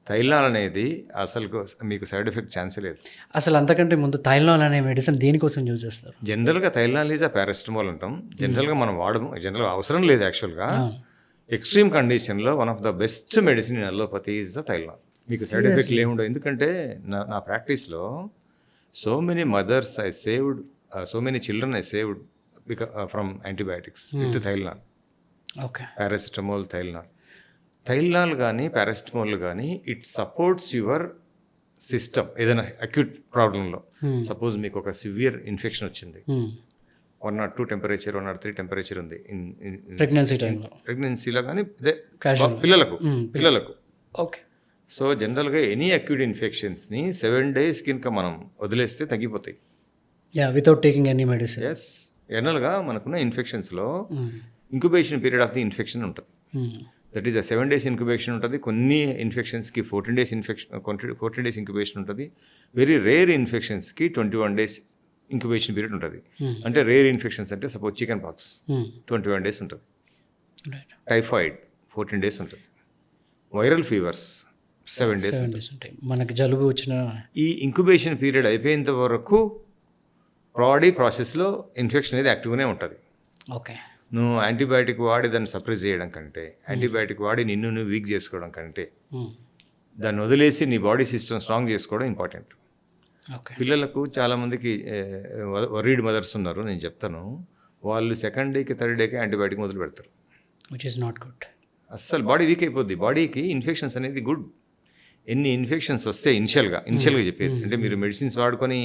థైలనాల్ అనేది అసలు మీకు సైడ్ ఎఫెక్ట్ ఛాన్సే లేదు. అసలు అంతకంటే ముందు థైలనాల్ అనే మెడిసిన్ దేనికోసం యూజ్ చేస్తారు? జనరల్గా థైలనాల్ ఈజ్ ఆ పారాసిటమాల్ అంటాం. జనరల్గా మనం వాడము, జనరల్గా అవసరం లేదు. యాక్చువల్గా ఎక్స్ట్రీమ్ కండిషన్లో one of the best medicine in allopathy is the Tylenol. మీకు సైడ్ ఎఫెక్ట్లు ఏముండవు. ఎందుకంటే నా ప్రాక్టీస్లో so many mothers I saved, so many children I saved from antibiotics with Tylenol. Okay. Paracetamol, Tylenol కానీ పారాసిటమాల్ కానీ ఇట్ సపోర్ట్స్ యువర్ సిస్టమ్. ఏదైనా acute ప్రాబ్లంలో సపోజ్ మీకు ఒక సివియర్ ఇన్ఫెక్షన్ వచ్చింది, 102 టెంపరేచర్, 103 టెంపరేచర్ ఉంది ప్రెగ్నెన్సీలో కానీ పిల్లలకు. ఓకే. సో జనరల్గా ఎనీ అక్యూట్ ఇన్ఫెక్షన్స్ని 7 days కనుక మనం వదిలేస్తే తగ్గిపోతాయి. Without taking any medicine. Yes. జనరల్గా మనకున్న ఇన్ఫెక్షన్స్లో incubation period of the infection ఉంటుంది. దట్ ఈస్ 7 days ఇంక్యుబేషన్ ఉంటుంది. కొన్ని ఇన్ఫెక్షన్స్కి 14 days ఇంక్యుబేషన్ ఉంటుంది. వెరీ రేర్ ఇన్ఫెక్షన్స్కి 21 days ఇంక్యుబేషన్ పీరియడ్ ఉంటుంది. అంటే రేర్ ఇన్ఫెక్షన్స్ అంటే సపోజ్ చికెన్ పాక్స్ 21 days ఉంటుంది, టైఫాయిడ్ 14 days ఉంటుంది, వైరల్ ఫీవర్స్ 7 days ఉంటాయి. మనకి జలుబు వచ్చిన ఈ ఇంక్యుబేషన్ పీరియడ్ అయిపోయేంత వరకు బాడీ ప్రాసెస్లో ఇన్ఫెక్షన్ అనేది యాక్టివ్గానే ఉంటుంది. ఓకే. నువ్వు యాంటీబయాటిక్ వాడి దాన్ని సప్రెస్ చేయడం కంటే, యాంటీబయాటిక్ వాడి నిన్ను నువ్వు వీక్ చేసుకోవడం కంటే, దాన్ని వదిలేసి నీ బాడీ సిస్టమ్ స్ట్రాంగ్ చేసుకోవడం ఇంపార్టెంట్. పిల్లలకు చాలామందికి వరీడ్ మదర్స్ ఉన్నారు, నేను చెప్తాను. వాళ్ళు 2nd day 3rd day antibiotic మొదలు పెడతారు. Which is not good. అస్సలు బాడీ వీక్ అయిపోద్ది. బాడీకి ఇన్ఫెక్షన్స్ అనేది గుడ్. ఎన్ని ఇన్ఫెక్షన్స్ వస్తే ఇనిషియల్గా చెప్పేది అంటే మీరు మెడిసిన్స్ వాడుకొని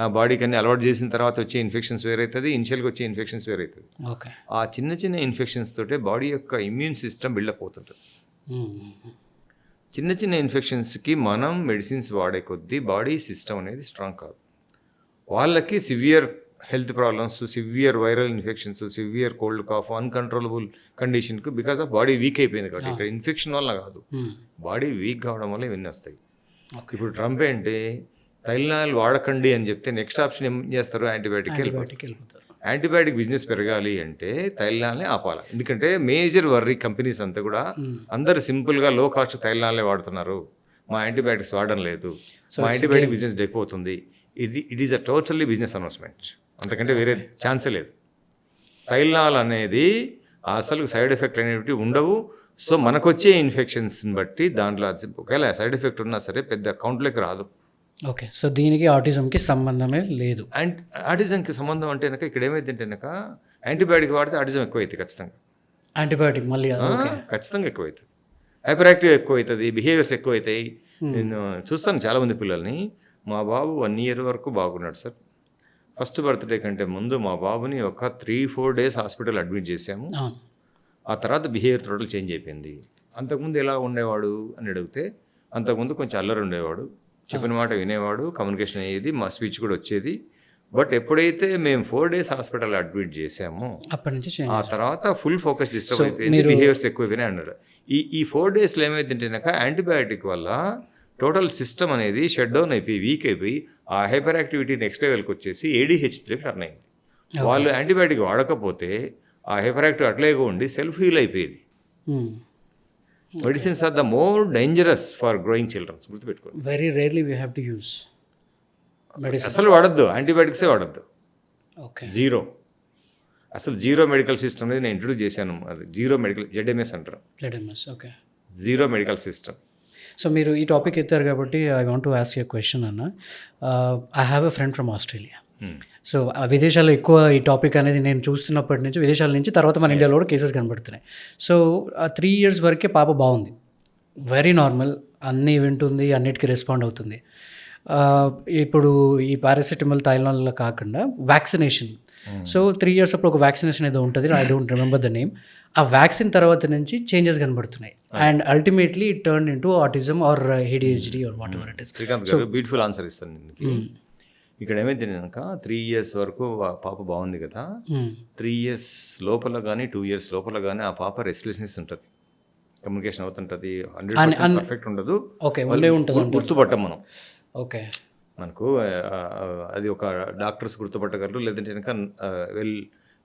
ఆ బాడీకి అన్ని అలవాటు చేసిన తర్వాత వచ్చే ఇన్ఫెక్షన్స్ వేరైతుంది, ఇనిషియల్గా వచ్చే ఇన్ఫెక్షన్స్ వేరైతుంది. ఆ చిన్న ఇన్ఫెక్షన్స్ తోటే బాడీ యొక్క ఇమ్యూన్ సిస్టమ్ బిల్డప్ అవుతుంటుంది. చిన్న ఇన్ఫెక్షన్స్కి మనం మెడిసిన్స్ వాడే కొద్దీ బాడీ సిస్టమ్ అనేది స్ట్రాంగ్ కాదు. వాళ్ళకి severe health problems, severe viral infections, severe cold cough, uncontrollable కండిషన్కి బికాస్ ఆఫ్ బాడీ వీక్ అయిపోయింది కాబట్టి. ఇక్కడ ఇన్ఫెక్షన్ వల్ల కాదు, బాడీ వీక్ కావడం వల్ల ఇవన్నీ వస్తాయి. ఇప్పుడు ట్రంప్ ఏంటి, థైలనాల్ వాడకండి అని చెప్తే నెక్స్ట్ ఆప్షన్ ఏం చేస్తారు, యాంటీబయాటిక్ వెళ్ళిపోతారు. యాంటీబయాటిక్ బిజినెస్ పెరగాలి అంటే థైలనాల్ని ఆపాలి. ఎందుకంటే మేజర్ వర్రీ కంపెనీస్ అంతా కూడా అందరు సింపుల్గా లో కాస్ట్ థైలనాల్నే వాడుతున్నారు, మా యాంటీబయాటిక్స్ వాడడం లేదు, మా యాంటీబయాటిక్ బిజినెస్ అయిపోతుంది. It is a totally business announcement, అంతకంటే వేరే ఛాన్సే లేదు. థైలనాల్ అనేది అసలు సైడ్ ఎఫెక్ట్ అనేవి ఉండవు. సో మనకు వచ్చే ఇన్ఫెక్షన్స్ని బట్టి దాంట్లో ఒకవేళ సైడ్ ఎఫెక్ట్ ఉన్నా సరే పెద్ద అకౌంట్లోకి రాదు. ఓకే. సో దీనికి ఆటిజంకి సంబంధమే లేదు. అండ్ ఆటిజంకి సంబంధం అంటే కనుక ఇక్కడ ఏమైందంటే కనుక యాంటీబయాటిక్ వాడితే ఆటిజం ఎక్కువ అవుతుంది ఖచ్చితంగా. యాంటీబయాటిక్ మళ్ళీ ఓకే. ఖచ్చితంగా ఎక్కువ అవుతుంది. హైపర్ యాక్టివ్ ఎక్కువ అవుతుంది, బిహేవియర్స్ ఎక్కువ అవుతాయి. నేను చూస్తాను చాలామంది పిల్లల్ని. మా బాబు 1 year వరకు బాగున్నాడు సార్. ఫస్ట్ బర్త్డే కంటే ముందు మా బాబుని ఒక 3-4 days హాస్పిటల్ అడ్మిట్ చేసాము. అవును. ఆ తర్వాత బిహేవియర్ టోటల్ చేంజ్ అయిపోయింది. అంతకుముందు ఎలా ఉండేవాడు అని అడిగితే అంతకుముందు కొంచెం అల్లరి ఉండేవాడు, చెప్పిన మాట వినేవాడు, కమ్యూనికేషన్ అయ్యేది, మా స్పీచ్ కూడా వచ్చేది. బట్ ఎప్పుడైతే మేము 4 days హాస్పిటల్ అడ్మిట్ చేసామో అప్పటి నుంచి ఆ తర్వాత ఫుల్ ఫోకస్ డిస్టర్బ్ అయిపోయింది, బిహేవియర్స్ ఎక్కువైపోయినాయి అన్నారు. ఈ 4 daysలో ఏమైందంటే యాంటీబయాటిక్ వల్ల టోటల్ సిస్టమ్ అనేది షట్ డౌన్ అయిపోయి వీక్ అయిపోయి ఆ హైపర్ యాక్టివిటీ నెక్స్ట్ లెవెల్కి వచ్చేసి ADHDకి టర్న్ అయింది. వాళ్ళు యాంటీబయాటిక్ వాడకపోతే ఆ హైపర్ యాక్టివ్ అట్లేగా ఉండి సెల్ఫ్ హీల్ అయిపోయేది. Medicines are the more dangerous for growing childrens, గుర్తుపెట్టుకోండి. Very rarely we have to use medicine. అసలు వాడద్దు, యాంటీబయాటిక్సే వాడద్దు. ఓకే. జీరో మెడికల్ సిస్టమ్ అనేది నేను ఇంట్రొడ్యూస్ చేశాను. అది జీరో మెడికల్ ZMS అంటారు. Okay. Zero medical system. So మీరు ఈ టాపిక్ ఎత్తారు కాబట్టి I want to ask a question అన్న. I have a friend from Australia. So విదేశాల్లో ఎక్కువ ఈ టాపిక్ అనేది నేను చూస్తున్నప్పటి నుంచి, విదేశాల నుంచి తర్వాత మన ఇండియాలో కూడా కేసెస్ కనబడుతున్నాయి. సో 3 years వరకే పాప బాగుంది, వెరీ నార్మల్, అన్నీ వింటుంది, అన్నిటికీ రెస్పాండ్ అవుతుంది. ఇప్పుడు ఈ పారాసిటమాల్ థైలాన్ కాకుండా వ్యాక్సినేషన్, సో 3 years అప్పుడు ఒక వ్యాక్సినేషన్ ఏదో ఉంటుంది, I don't remember the name. ఆ వ్యాక్సిన్ తర్వాత నుంచి చేంజెస్ కనబడుతున్నాయి and ultimately it turn into autism or ADHD or whatever it is. Srikanth గారు బ్యూటిఫుల్ ఆన్సర్ ఇస్తాను దీనికి. ఇక్కడ ఏమైంది కనుక 3 years వరకు పాప బాగుంది కదా, 3 years లోపల కానీ 2 years లోపల కానీ ఆ పాప రెస్ట్లెస్నెస్ ఉంటుంది, కమ్యూనికేషన్ అవుతుంటుంది, 100% పర్ఫెక్ట్ ఉండదు. ఓకే, గుర్తుపట్టాం మనం. ఓకే, మనకు అది ఒక డాక్టర్స్ గుర్తుపట్టగలరు, లేదంటే కనుక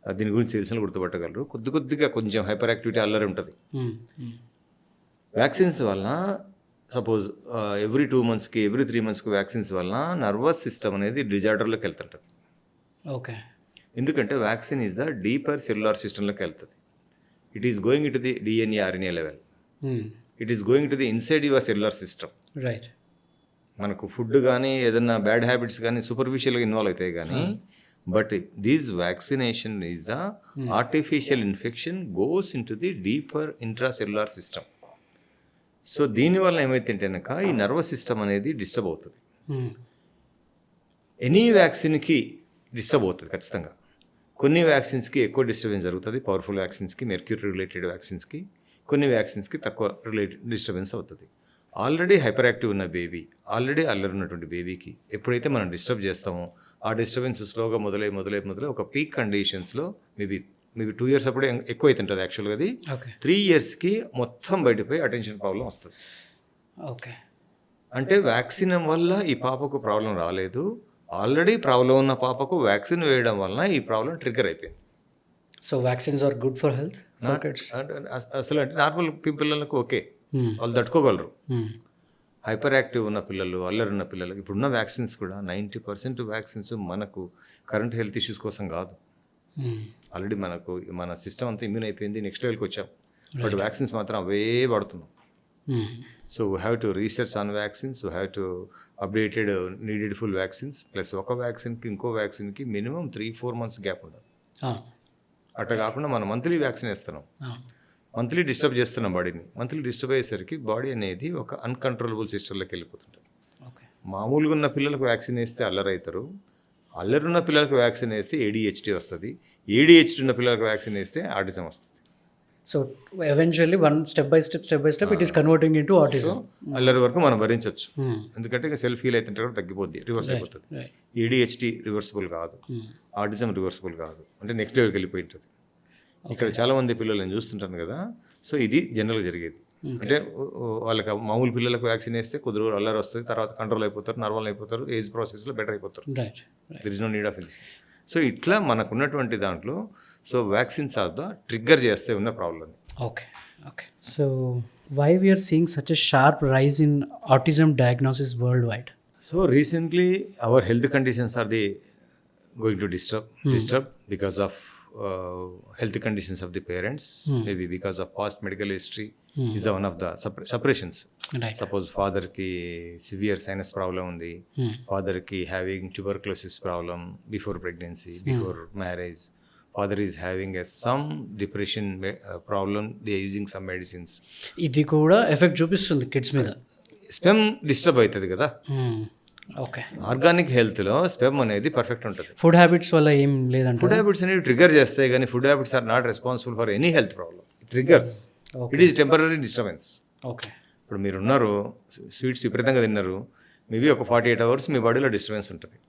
దీని గురించి తెలిసిన గుర్తుపట్టగలరు. కొద్దిగా కొంచెం హైపర్ యాక్టివిటీ అల్లరి ఉంటుంది. వ్యాక్సిన్స్ వల్ల సపోజ్ ఎవ్రీ 2 monthsకి ఎవ్రీ 3 monthsకి వ్యాక్సిన్స్ వల్ల నర్వస్ సిస్టమ్ అనేది డిజార్డర్లోకి వెళ్తుంటుంది. ఓకే. ఎందుకంటే vaccine is the deeper cellular సిస్టంలోకి వెళ్తుంది. It is going to the DNA RNA level, it is going to the inside your cellular system. Right. మనకు ఫుడ్ కానీ ఏదైనా బ్యాడ్ హ్యాబిట్స్ కానీ సూపర్ఫిషియల్గా ఇన్వాల్వ్ అవుతాయి కానీ, but these vaccination is the artificial infection goes in to the deeper intracellular system. So దీనివల్ల ఏమైతే కనుక ఈ నర్వస్ సిస్టమ్ అనేది డిస్టర్బ్ అవుతుంది. ఎనీ వ్యాక్సిన్కి డిస్టర్బ్ అవుతుంది ఖచ్చితంగా. కొన్ని వ్యాక్సిన్స్కి ఎక్కువ డిస్టర్బెన్స్ జరుగుతుంది, పవర్ఫుల్ వ్యాక్సిన్స్కి, మెర్క్యూరీ రిలేటెడ్ వ్యాక్సిన్స్కి. కొన్ని వ్యాక్సిన్స్కి తక్కువ డిస్టర్బెన్స్ అవుతుంది. ఆల్రెడీ హైపర్ యాక్టివ్ ఉన్న బేబీ, ఆల్రెడీ అల్లరి ఉన్నటువంటి బేబీకి ఎప్పుడైతే మనం డిస్టర్బ్ చేస్తామో ఆ డిస్టర్బెన్స్ స్లోగా మొదలై ఒక పీక్ కండిషన్స్లో మేబీ 2 years అప్పుడే ఎక్కువ అవుతుంటుంది యాక్చువల్గా. అది 3 yearsకి మొత్తం బయటపోయి అటెన్షన్ ప్రాబ్లం వస్తుంది. ఓకే. అంటే వ్యాక్సిన్ వల్ల ఈ పాపకు ప్రాబ్లం రాలేదు, ఆల్రెడీ ప్రాబ్లం ఉన్న పాపకు వ్యాక్సిన్ వేయడం వలన ఈ ప్రాబ్లం ట్రిగ్గర్ అయిపోయింది. So vaccines are good for health. అసలు అంటే నార్మల్ పిల్లలకు ఓకే, వాళ్ళు తట్టుకోగలరు. హైపర్ యాక్టివ్ ఉన్న పిల్లలు, అల్లరి ఉన్న పిల్లలు, ఇప్పుడున్న వ్యాక్సిన్స్ కూడా 90% వ్యాక్సిన్స్ మనకు కరెంట్ హెల్త్ ఇష్యూస్ కోసం కాదు. ఆల్రెడీ మన సిస్టమ్ అంతా ఇమ్యూన్ అయిపోయింది, నెక్స్ట్ లెవెల్కి వచ్చాం. బట్ వ్యాక్సిన్స్ మాత్రం అవే వాడుతున్నాం. So we have to research on vaccines, we have to updated needed full vaccines, plus ఒక వ్యాక్సిన్కి ఇంకో వ్యాక్సిన్కి మినిమం 3-4 months గ్యాప్ ఉండాలి. అట్లా కాకుండా మనం మంత్లీ వ్యాక్సిన్ వేస్తున్నాం, మంత్లీ డిస్టర్బ్ చేస్తున్నాం బాడీని. మంత్లీ డిస్టర్బ్ అయ్యేసరికి బాడీ అనేది ఒక అన్కంట్రోలబుల్ సిస్టంలోకి వెళ్ళిపోతుంటుంది. మామూలుగా ఉన్న పిల్లలకు వ్యాక్సిన్ వేస్తే అల్లరి అవుతారు, అల్లరి ఉన్న పిల్లలకు వ్యాక్సిన్ వేస్తే ADHD వస్తుంది, ADHD ఉన్న పిల్లలకు వ్యాక్సిన్ వేస్తే ఆటిజం వస్తుంది. So eventually step by step it is converting into autism. అల్లరి వరకు మనం భరించవచ్చు, ఎందుకంటే ఇక సెల్ఫ్ హీల్ అవుతుంటే కూడా తగ్గిపోద్ది, రివర్స్ అయిపోతుంది. ADHD రివర్సిబుల్ కాదు, ఆటిజం రివర్సిబుల్ కాదు, అంటే నెక్స్ట్ లెవెల్కి వెళ్ళిపోయి ఉంటుంది. ఇక్కడ చాలామంది పిల్లలు నేను చూస్తుంటాను కదా. సో ఇది జనరల్గా జరిగేది. అంటే వాళ్ళకి మామూలు పిల్లలకు వ్యాక్సిన్ వేస్తే కొద్ది రోజులు అల్లరి వస్తుంది, తర్వాత కంట్రోల్ అయిపోతారు, నార్మల్ అయిపోతారు, ఏజ్ ప్రాసెస్లో బెటర్ అయిపోతారు. There is no need of medicine. So ఇట్లా మనకు ఉన్నటువంటి దాంట్లో so vaccines are the trigger చేస్తే ఉన్న problem. Okay. So why we are seeing such a sharp rise in autism diagnosis worldwide? So recently our health conditions are the going to disturb because of health conditions of the parents, maybe because of past medical history, is the one of the suppressions. Right. Suppose father ki severe sinus problem undi, father ki having tuberculosis problem before pregnancy, before marriage, father is having some depression problem, they are using some medicines. ఇది కూడా effect చూపిస్తుంది kids మీద. Sperm disturb అవుతుంది కదా. Okay. Organic హెల్త్లో స్పెమ్ అనేది perfect ఉంటుంది. ఫుడ్ హ్యాబిట్స్ వల్ల ఏం లేదంట. ఫుడ్ హ్యాబిట్స్ అనేవి ట్రిగర్ చేస్తాయి, కానీ food habits are not responsible for any health problem. Triggers, it is temporary disturbance. Okay. ఇప్పుడు మీరు ఉన్నారు, స్వీట్స్ విపరీతంగా తిన్నారు, మేబీ ఒక 48 hours మీ బాడీలో డిస్టర్బెన్స్ ఉంటుంది.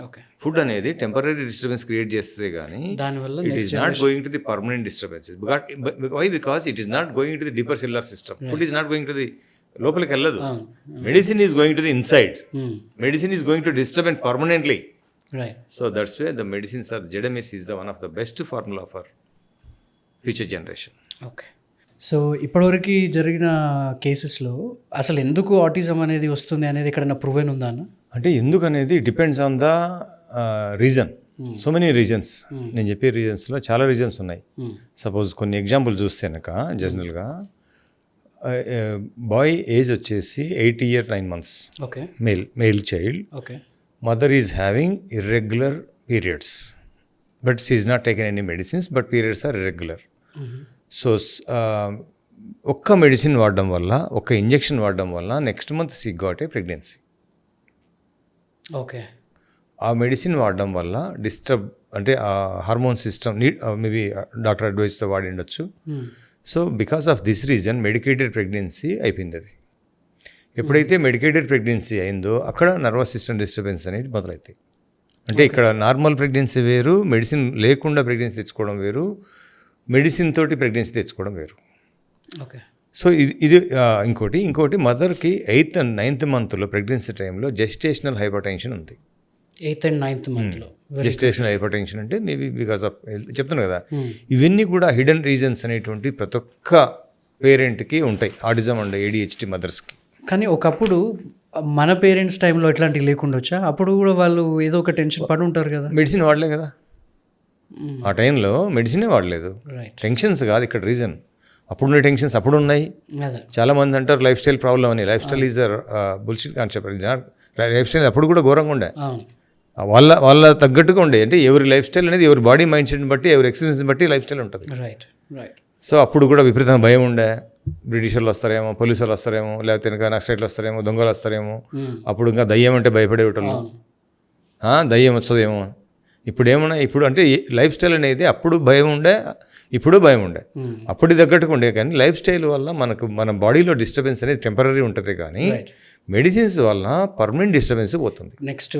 ఓకే. ఫుడ్ అనేది టెంపరీ డిస్టర్బెన్స్ క్రియేట్ చేస్తుంది, కానీ దానివల్ల it is not going to the permanent disturbances. Why? Because it is not going to the deeper cellular system. Food is not going to the లోపలికి వెళ్ళదు. Medicine is going to the inside. Medicine is going to disturb and permanently. Right. So that's way the medicines are ZMS is the one of the best formula for future generation. Okay. So ఇప్పటివరకు జరిగిన కేసెస్లో అసలు ఎందుకు autism అనేది వస్తుంది అనేది ఎక్కడైనా proven ఉందా అన్న? అంటే ఎందుకు అనేది depends on the reason. So many reasons. నేను చెప్పే రీజన్స్లో చాలా రీజన్స్ ఉన్నాయి. సపోజ్ కొన్ని ఎగ్జాంపుల్ చూస్తే కనుక, జనరల్గా బాయ్ ఏజ్ వచ్చేసి 8 years 9 months. Okay. Male child. Okay. Mother is having irregular periods, but she is not taken any medicines, but periods are irregular. So ఒక్క మెడిసిన్ వాడడం వల్ల, ఒక్క ఇంజెక్షన్ వాడడం వల్ల next month she got a pregnancy. Okay. ఆ medicine వాడడం వల్ల disturb, అంటే ఆ హార్మోన్ సిస్టమ్ మేబీ డాక్టర్ అడ్వైస్తో వాడి ఉండొచ్చు. So because of this reason medicated pregnancy అయిపోయింది. అది ఎప్పుడైతే మెడికేటెడ్ ప్రెగ్నెన్సీ అయిందో అక్కడ నర్వస్ సిస్టమ్ డిస్టర్బెన్స్ అనేది మొదలవుతాయి. అంటే ఇక్కడ నార్మల్ ప్రెగ్నెన్సీ వేరు, మెడిసిన్ లేకుండా ప్రెగ్నెన్సీ తెచ్చుకోవడం వేరు, మెడిసిన్ తోటి ప్రెగ్నెన్సీ తెచ్చుకోవడం వేరు. ఓకే. సో ఇది ఇంకోటి మదర్కి 8th and 9th monthలో ప్రెగ్నెన్సీ టైంలో జెస్టేషనల్ హైపర్ టెన్షన్ ఉంది. 8th and 9th monthలో జెస్టేషనల్ హైపర్ టెన్షన్ అంటే మేబీ బికాస్ ఆఫ్ హెల్త్ చెప్తున్నాను కదా. ఇవన్నీ కూడా హిడెన్ రీజన్స్ అనేటువంటి ప్రతి ఒక్క పేరెంట్కి ఉంటాయి, ఆటిజం అండ్ ADHD మదర్స్కి. కానీ ఒకప్పుడు మన పేరెంట్స్ టైంలో ఇట్లాంటివి లేకుండా వచ్చా, అప్పుడు కూడా వాళ్ళు ఏదో ఒక టెన్షన్ పడి ఉంటారు కదా. మెడిసిన్ వాడలే కదా ఆ టైంలో, మెడిసినే వాడలేదు. రైట్. టెన్షన్స్ కాదు ఇక్కడ రీజన్. అప్పుడున్న టెన్షన్స్ అప్పుడు ఉన్నాయి. అదే చాలామంది అంటారు లైఫ్ స్టైల్ ప్రాబ్లం అని. Life style is bullshit concept. Life style అప్పుడు కూడా ఘోరంగా ఉండే, అవును. వాళ్ళ తగ్గట్టుగా ఉండే. అంటే ఎవరి లైఫ్ స్టైల్ అనేది ఎవరి బాడీ మైండ్ సెట్ని బట్టి, ఎవరి ఎక్స్పీరియన్స్ బట్టి లైఫ్ స్టైల్ ఉంటుంది. రైట్. రైట్. సో అప్పుడు కూడా విపరీతంగా భయం ఉండే. బ్రిటిష్ వాళ్ళు వస్తారేమో, పోలీసు వాళ్ళు వస్తారేమో, లేకపోతే ఇంకా నక్సలైట్లు వస్తారేమో, దొంగలు వస్తారేమో. అప్పుడు ఇంకా దయ్యం అంటే భయపడేటోళ్ళు, దయ్యం వస్తుందేమో. ఇప్పుడు ఏమన్నా, ఇప్పుడు అంటే లైఫ్ స్టైల్ అనేది అప్పుడు భయం ఉండే, ఇప్పుడు భయం ఉండే. అప్పుడు తగ్గట్టుగా ఉండే, కానీ లైఫ్ స్టైల్ వల్ల మన బాడీలో డిస్టర్బెన్స్ అనేది టెంపరీ ఉంటుంది, కానీ మెడిసిన్స్ వల్ల పర్మనెంట్ డిస్టర్బెన్స్ పోతుంది. నెక్స్ట్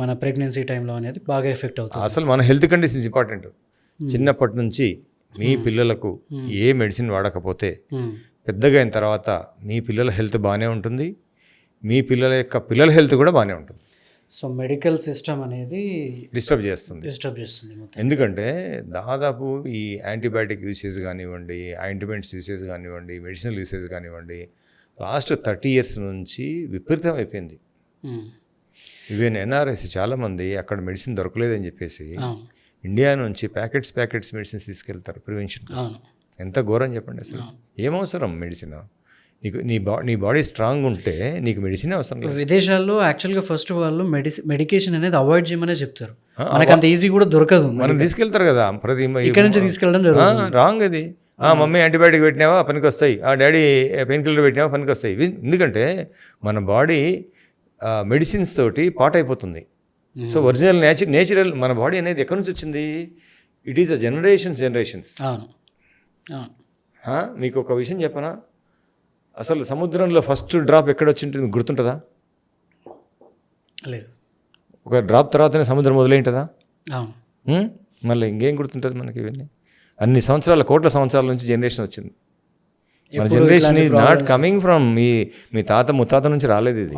మన ప్రెగ్నెన్సీ టైంలో అనేది బాగా ఎఫెక్ట్ అవుతుంది. అసలు మన హెల్త్ కండిషన్స్ ఇంపార్టెంట్. చిన్నప్పటి నుంచి మీ పిల్లలకు ఏ మెడిసిన్ వాడకపోతే పెద్దగా అయిన తర్వాత మీ పిల్లల హెల్త్ బాగానే ఉంటుంది, మీ పిల్లల యొక్క పిల్లల హెల్త్ కూడా బాగానే ఉంటుంది. సో మెడికల్ సిస్టమ్ అనేది డిస్టర్బ్ చేస్తుంది. ఎందుకంటే దాదాపు ఈ యాంటీబయాటిక్ యూసేజ్ కానివ్వండి, ఆయింట్మెంట్స్ యూసేజ్ కానివ్వండి, మెడిసినల్ యూసేజ్ కానివ్వండి, లాస్ట్ 30 years నుంచి విపరీతం అయిపోయింది. ఈవెన్ NRS చాలామంది అక్కడ మెడిసిన్ దొరకలేదని చెప్పేసి ఇండియా నుంచి ప్యాకెట్స్ మెడిసిన్స్ తీసుకెళ్తారు ప్రివెన్షన్. ఎంత ఘోరం చెప్పండి అసలు. ఏమవసరం మెడిసిన్? నీకు నీ బాడీ స్ట్రాంగ్ ఉంటే నీకు మెడిసిన్ అవసరం లేదు. విదేశాల్లో యాక్చువల్గా ఫస్ట్ వాళ్ళు మెడికేషన్ అనేది అవాయిడ్ చేయమనే చెప్తారు. మనకు అంత ఈజీ కూడా దొరకదు. మనం తీసుకెళ్తారు కదా ప్రతి ఇక్కడ నుంచి తీసుకెళ్ళడం జరుగుతుంది. రాంగ్ అది. మమ్మీ యాంటీబయాటిక్ పెట్టినావా పనికి వస్తాయి, డాడీ పెయిన్ కిల్లర్ పెట్టినావా పనికి వస్తాయి. ఎందుకంటే మన బాడీ మెడిసిన్స్ తోటి పాటైపోతుంది. సో ఒరిజినల్ నేచురల్ మన బాడీ అనేది ఎక్కడి నుంచి వచ్చింది? It is a generations. మీకు ఒక విషయం చెప్పనా, అసలు సముద్రంలో ఫస్ట్ డ్రాప్ ఎక్కడ వచ్చింటుంది మీకు గుర్తుంటుందా? లేదు. ఒక డ్రాప్ తర్వాతనే సముద్రం మొదలైంటుందా? మళ్ళీ ఇంకేం గుర్తుంటుంది మనకి? ఇవన్నీ అన్ని సంవత్సరాల, కోట్ల సంవత్సరాల నుంచి జనరేషన్ వచ్చింది. మన generation is not coming from మీ తాత ముత్తాత నుంచి రాలేదు ఇది.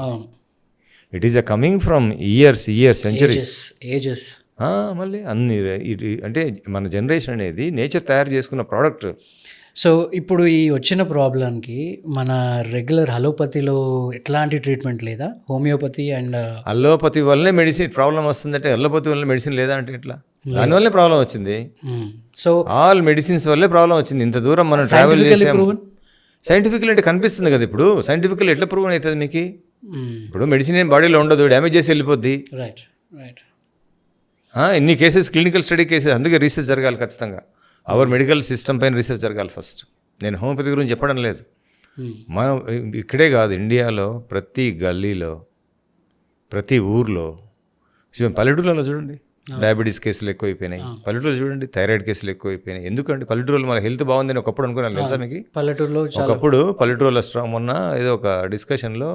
It is a coming from years centuries, ages. మళ్ళీ అన్ని అంటే మన జనరేషన్ అనేది నేచర్ తయారు చేసుకున్న ప్రోడక్ట్. సో ఇప్పుడు ఈ వచ్చిన ప్రాబ్లంకి మన రెగ్యులర్ అలోపతిలో ఎట్లాంటి ట్రీట్మెంట్ లేదా? హోమియోపతి అండ్ అలోపతి వల్లనే మెడిసిన్ ప్రాబ్లం వస్తుందంటే అలోపతి వల్ల మెడిసిన్ లేదా అంటే ఎట్లా? దానివల్లే ప్రాబ్లం వచ్చింది. సో ఆల్ మెడిసిన్స్ వల్లే ప్రాబ్లం వచ్చింది. ఇంత దూరం మనం ట్రావెల్ చేసాము. సైంటిఫికల్ అంటే కనిపిస్తుంది కదా. ఇప్పుడు సైంటిఫికల్ ఎట్లా ప్రూవ్ అవుతుంది మీకు? ఇప్పుడు మెడిసిన్ ఏం బాడీలో ఉండదు, డ్యామేజ్ చేసి వెళ్ళిపోద్ది. Right right. ఎన్ని కేసెస్, క్లినికల్ స్టడీ కేసెస్. అందుకే రీసెర్చ్ జరగాలి ఖచ్చితంగా. అవర్ మెడికల్ సిస్టమ్ పైన రీసెర్చ్ జరగాలి ఫస్ట్. నేను హోమియోపతి గురించి చెప్పడం లేదు. మనం ఇక్కడే కాదు, ఇండియాలో ప్రతి గల్లీలో, ప్రతి ఊర్లో, పల్లెటూళ్ళలో చూడండి డయాబెటీస్ కేసులు ఎక్కువైపోయినాయి. పల్లెటూరులో చూడండి థైరాయిడ్ కేసులు ఎక్కువైపోయినాయి. ఎందుకండి? పల్లెటూరులో మన హెల్త్ బాగుందని ఒకప్పుడు అనుకున్నాను తెలుసా మీకు? పల్లెటూరులో ఒకప్పుడు పల్లెటూరులో మొన్న ఏదో ఒక డిస్కషన్లో